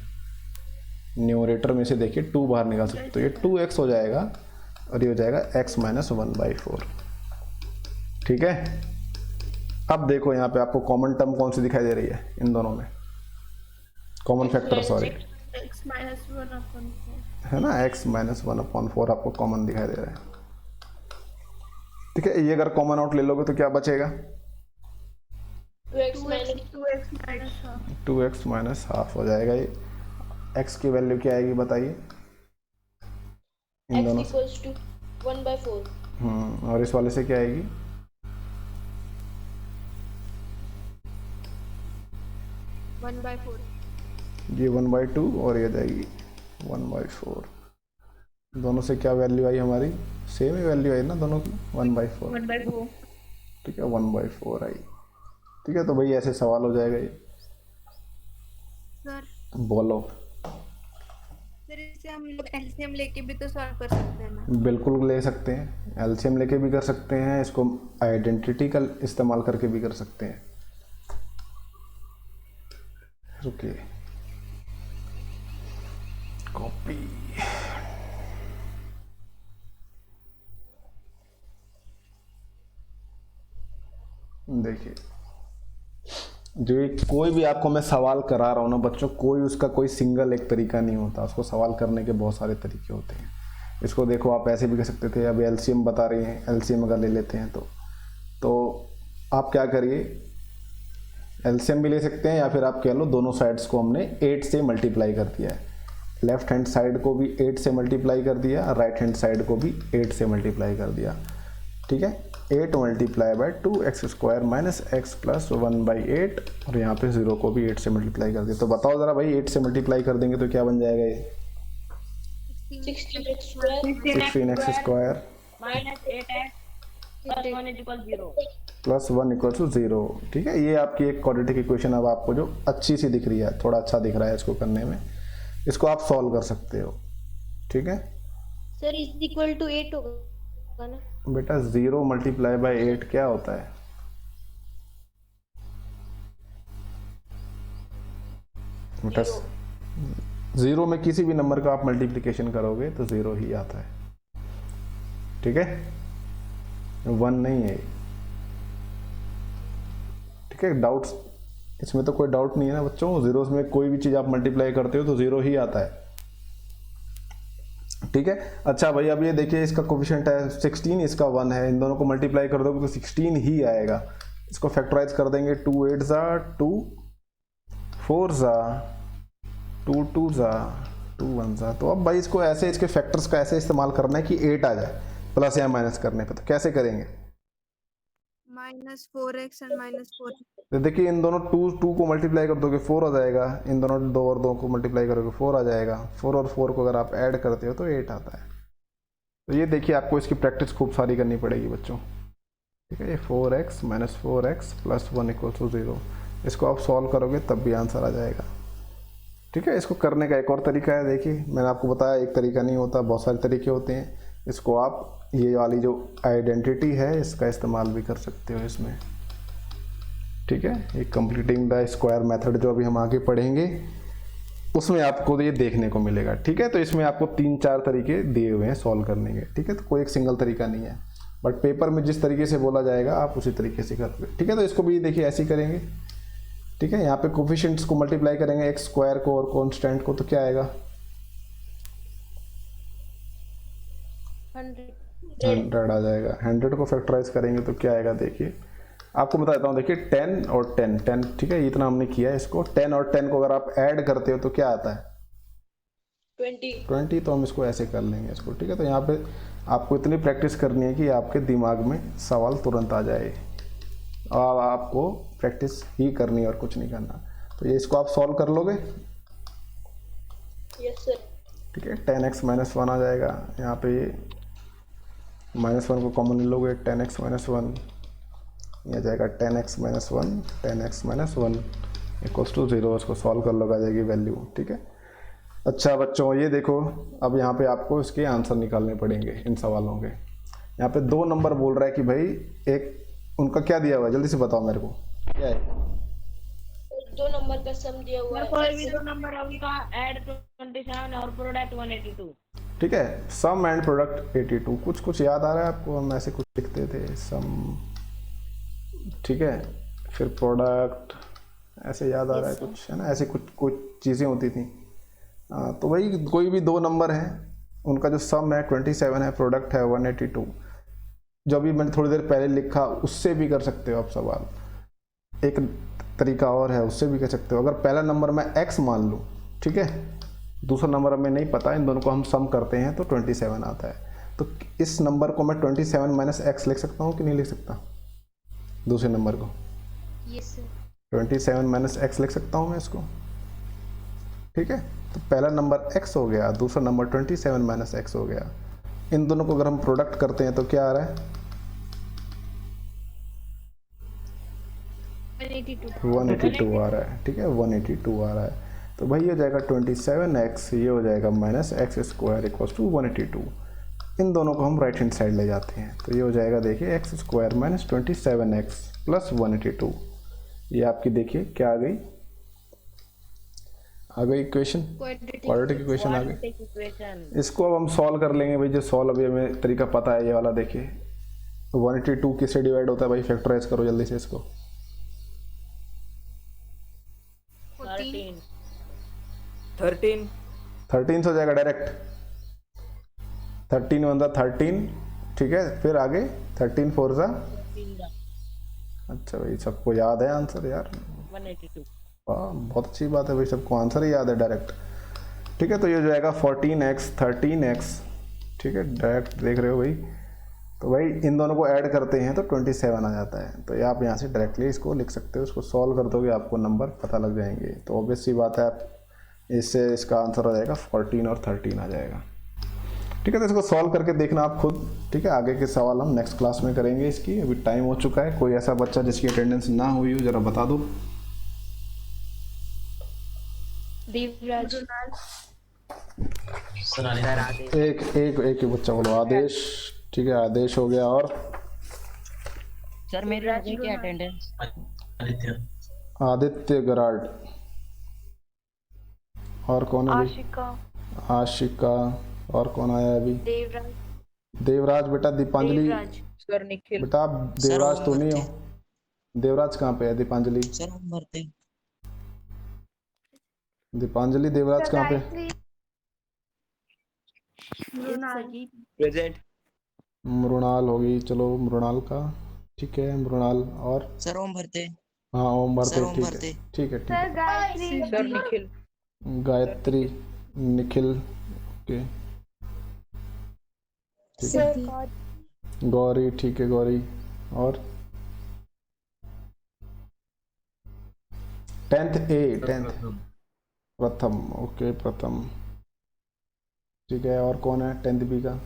न्यूमरेटर में से देखिए 2 बाहर निकाल सकते हो, तो ये 2x हो जाएगा और ये हो जाएगा x - 1/4। ठीक है, अब देखो यहाँ पे आपको कॉमन टर्म कौन सी दिखाई दे रही है इन दोनों में? कॉमन फैक्टर, सॉरी, x -1/4 है ना, x - 1/4 आपको कॉमन दिखाई दे रहा है। ठीक है, ये अगर कॉमन आउट ले लोगे तो क्या बचेगा? 2x -1/2 हो जाएगा। ये x की वैल्यू क्या आएगी बताइए इन दोनों से? 1/4 और इस वाले से क्या आएगी? 1/4 ये 1/2 और ये जाएगी 1/4। दोनों से क्या वैल्यू आई हमारी? सेम ही वैल्यू आई ना दोनों की, 1/4। 1/4 ठीक है, 1/4 आई। ठीक है, तो भाई ऐसे सवाल हो जाएगा ये। सर बोलो। सर इसे हम लोग एलसीएम लेके भी तो सॉल्व कर सकते हैं ना? बिल्कुल ले सकते हैं, एलसीएम लेके भी कर सकते हैं, इसको आइडेंटिटी का इस्तेमाल करके भी कर सकते हैं। रुकिए, कॉपी। देखिए, जो कोई भी आपको मैं सवाल करा रहा हूँ ना बच्चों, कोई उसका कोई सिंगल एक तरीका नहीं होता, उसको सवाल करने के बहुत सारे तरीके होते हैं। इसको देखो, आप ऐसे भी कर सकते थे। अब एलसीएम बता रही हैं, एलसीएम अगर ले लेते हैं तो आप क्या करिए, एलसीएम भी ले सकते हैं, या फिर आप कह लो दोनों साइड्स को हमने 8 से मल्टीप्लाई कर दिया है। लेफ्ट हैंड साइड को भी 8 से मल्टीप्लाई कर दिया, राइट हैंड साइड को भी 8 से मल्टीप्लाई कर दिया। ठीक है, 8 multiply by 2x² minus x plus 1/8, और यहाँ पे 0 को भी 8 से मल्टीप्लाई कर दिया। तो बताओ ज़रा भाई, 8 से मल्टीप्लाई कर देंगे तो क्या बन जाएगा ये? 16x² 16x² minus 8x plus 1 is equal 0. Plus 1 equal to 0। ठीक है, ये आपकी एक क्वाड्रेटिक इक्वेशन अब आपको जो अच्छी सी दिख रही है, थोड़ा अच्छा दिख रहा है इसको करने में, इसको आप सॉल्व कर सकते हो। ठीक है सर इज इक्वल टू 8 होगा ना? बेटा, 0 मल्टीप्लाई बाय 8 क्या होता है? बेटा 0 में किसी भी नंबर का आप मल्टीप्लिकेशन करोगे तो 0 ही आता है। ठीक है, 1 नहीं है। ठीक है, डाउट्स इसमें तो कोई डाउट नहीं है ना बच्चों, जीरोस में कोई भी चीज आप मल्टीप्लाई करते हो तो 0 ही आता है। ठीक है, अच्छा भाई, अब ये देखिए, इसका कोफिशिएंट है 16, इसका 1 है, इन दोनों को मल्टीप्लाई कर दोगे तो 16 ही आएगा। इसको फैक्टराइज कर देंगे, 2 8 ज़ा 2 4 ज़ा 2 2 ज़ा 2 1 ज़ा। तो अब भाई इसको ऐसे, इसके फैक्टर्स का ऐसे इस्तेमाल करना है कि 8 आ जाए प्लस या माइनस करने पे। तो कैसे करेंगे? -4x and -4। तो देखिए, इन दोनों 2 को मल्टीप्लाई कर दोगे 4 आ जाएगा, इन दोनों 2 और 2 को मल्टीप्लाई करोगे 4 आ जाएगा, 4 और 4 को अगर आप ऐड करते हो तो 8 आता है। तो ये देखिए, आपको इसकी प्रैक्टिस खूब सारी करनी पड़ेगी बच्चों। ठीक है, ये 4x minus 4x plus 1 equal to 0, इसको आप सॉल्व करोगे तब भी आंसर आ जाएगा। ठीक है, इसको करने का एक और तरीका है। देखिए, मैंने आपको बताया एक तरीका नहीं होता, बहुत सारे तरीके होते हैं। इसको आप ये वाली जो आइडेंटिटी है इसका इस्तेमाल भी कर सकते हो इसमें। ठीक है, ये कंप्लीटिंग द स्क्वायर मेथड जो अभी हम आगे पढ़ेंगे उसमें आपको ये देखने को मिलेगा। ठीक है, तो इसमें आपको 3-4 तरीके दिए हुए हैं सॉल्व करने के। ठीक है, तो कोई एक सिंगल तरीका नहीं है, बट पेपर में जिस तरीके से बोला जाएगा आप उसी तरीके से करोगे। ठीक है, तो इसको भी देखिए ऐसे ही करेंगे। ठीक है, यहाँ पे कोफिशिएंट्स को मल्टीप्लाई करेंगे, x स्क्वायर को और कांस्टेंट को, तो क्या आएगा? 100 आ जाएगा। 100 को फैक्टराइज करेंगे तो क्या आएगा? देखिए, आपको बता देता हूँ। देखिए, 10 और 10, ठीक है, इतना हमने किया है इसको। 10 और 10 को अगर आप ऐड करते हो तो क्या आता है? 20। तो हम इसको ऐसे कर लेंगे इसको। ठीक है, तो यहाँ पे आपको इतनी प्रैक्टिस करनी है कि आपके दिमाग में सवाल तुरंत आ जाए, और आपको प्रैक्टिस ही करनी है और कुछ नहीं करना। तो ये इसको आप सॉल्व कर लोगे? Yes sir. ठीक है, 10x माइनस 1 आ जाएगा। यहाँ पे ये -1 को कॉमन ले लोगे, 10x माइनस 1, ये आ जाएगा 10x minus 1, 10x minus 1 equals to 0। इसको सॉल्व कर लो, आ जाएगी वैल्यू। ठीक है, अच्छा बच्चों, ये देखो, अब यहाँ पे आपको इसके आंसर निकालने पड़ेंगे इन सवालों के। यहाँ पे 2 नंबर बोल रहा है कि भाई एक उनका क्या दिया हुआ है, जल्दी से बताओ मेरे को, क्या है? 2 नंबर का सम दिया हुआ है। कोई भी 2 नंबर उनका ऐड 27 और प्रोडक्ट 182। ठीक है, सम एंड प्रोडक्ट 82। कुछ याद आ रहा है आपको? हम ऐसे कुछ लिखते थे, सम, ठीक है, फिर प्रोडक्ट, ऐसे याद आ रहा है कुछ, है ना, ऐसे कुछ चीज़ें होती थी। तो भाई कोई भी 2 नंबर हैं, उनका जो सम है 27 है, प्रोडक्ट है 182। जो अभी मैंने थोड़ी देर पहले लिखा उससे भी कर सकते हो आप सवाल। एक तरीका और है, उससे भी कर सकते हो। अगर पहला नंबर मैं x मान लूँ, ठीक है, दूसरा नंबर हमें नहीं पता, इन दोनों को हम सम करते हैं तो 27 आता है। तो इस नंबर को मैं 27 माइनस एक्स लिख सकता हूँ कि नहीं लिख सकता? दूसरे नंबर को यस सर। 27 माइनस एक्स लिख सकता हूँ मैं इसको, ठीक है। तो पहला नंबर x हो गया, दूसरा नंबर 27 माइनस एक्स हो गया। इन दोनों को अगर हम प्रोडक्ट करते हैं तो क्या आ रहा है? 182 आ रहा है, ठीक है, 182 आ रहा है। तो भाई ये हो जाएगा 27x, ये हो जाएगा minus x square equals to 182। इन दोनों को हम राइट हैंड साइड ले जाते हैं तो ये हो जाएगा, देखिए x square minus 27x plus 182। ये आपकी देखिए क्या आ गई इक्वेशन, क्वाड्रेटिक इक्वेशन आ गई। इसको अब हम सॉल्व कर लेंगे भाई। जो सॉल्व अभी हमें तरीका पता है ये वाला, देखिए 182 किससे डिवाइड होता है भाई? फैक्टराइज करो जल्दी से इसको। 13 से हो जाएगा डायरेक्ट, 13 × 13, ठीक है। फिर आगे 13 4 सा, अच्छा भाई सबको याद है आंसर यार, 182। वाह बहुत अच्छी बात है भाई, सबको आंसर ही याद है डायरेक्ट, ठीक है। तो ये हो जाएगा 14x 13x, ठीक है, डायरेक्ट देख रहे हो भाई। तो भाई इन दोनों को ऐड करते हैं तो 27 आ जाता है। तो ये आप यहाँ से डायरेक्टली इसको लिख सकते हो, इसको सॉल्व कर दोगे आपको नंबर पता लग जाएंगे। तो ऑब्वियस सी बात है, आप इससे इसका आंसर हो जाएगा 14 और 13 आ जाएगा, ठीक है। तो इसको सॉल्व करके देखना आप खुद, ठीक है। आगे के सवाल हम नेक्स्ट क्लास में करेंगे इसकी। अभी टाइम हो चुका है। कोई ऐसा बच्चा जिसकी अटेंडेंस ना हुई हो जरा बता दो। देवराज। एक ही बच्चा बोलो। आदेश, ठीक है, आदेश हो गया। और सर मेरे आगे क्या अटेंडेंस? आदित्य गराड। और कौन है भाई? आशिका। आशिका। और कौन आया है अभी? देवराज। देवराज बेटा। दीपांजलि सर निखिल। बेटा आप देवराज तो नहीं हो? देवराज कहाँ पे है? दीपांजलि। सर हम भरते हैं। दीपांजलि देवराज कहाँ पे? प्रेजेंट। मृणाल होगी, चलो मृणाल का, ठीक है, मृणाल। और सर ओम भरते। हाँ ओम भरते, सर ओम ठीक है भरते। ठीक है ठीक है। सर निखिल। गायत्री, निखिल, ओके, ठीक है। गौरी, ठीक है गौरी। और 10th A, 10th प्रथम, ओके प्रथम, ठीक है। और कौन है 10th B का?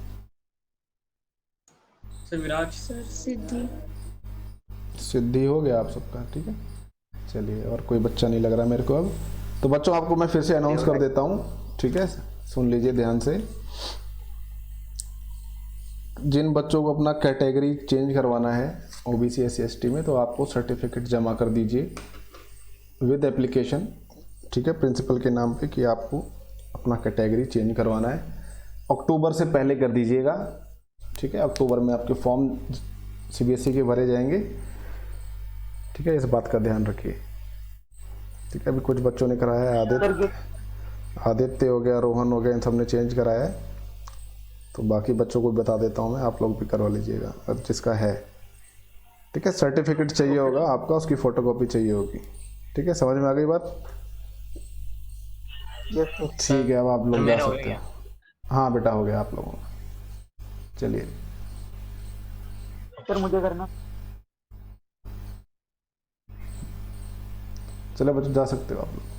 सिद्धि हो गया आप सबका, ठीक है। चलिए, और कोई बच्चा नहीं लग रहा मेरे को अब। तो बच्चों आपको मैं फिर से अनाउंस कर देता हूँ, ठीक है, सुन लीजिए ध्यान से। जिन बच्चों को अपना कैटेगरी चेंज करवाना है OBC SC ST में, तो आपको सर्टिफिकेट जमा कर दीजिए विद एप्लीकेशन, ठीक है, प्रिंसिपल के नाम पे कि आपको अपना कैटेगरी चेंज करवाना है। अक्टूबर से पहले कर दीजिएगा, ठीक है। अक्टूबर में आपके फॉर्म CBSE के भरे जाएंगे, ठीक है, इस बात का ध्यान रखिए, ठीक है। अभी कुछ बच्चों ने कराया है, आदित्य हो गया, रोहन हो गया, इन सब ने चेंज कराया है। तो बाकी बच्चों को बता देता हूँ मैं, आप लोग भी करवा लीजिएगा अगर जिसका है, ठीक है। सर्टिफिकेट चाहिए होगा आपका, उसकी फ़ोटोकॉपी चाहिए होगी, ठीक है। समझ में आ गई बात? ठीक है, अब आप लोग जा सकते हैं। हाँ बेटा हो गया आप लोगों का। चलिए सर मुझे करना। चलो बच्चों जा सकते हो आप लोग।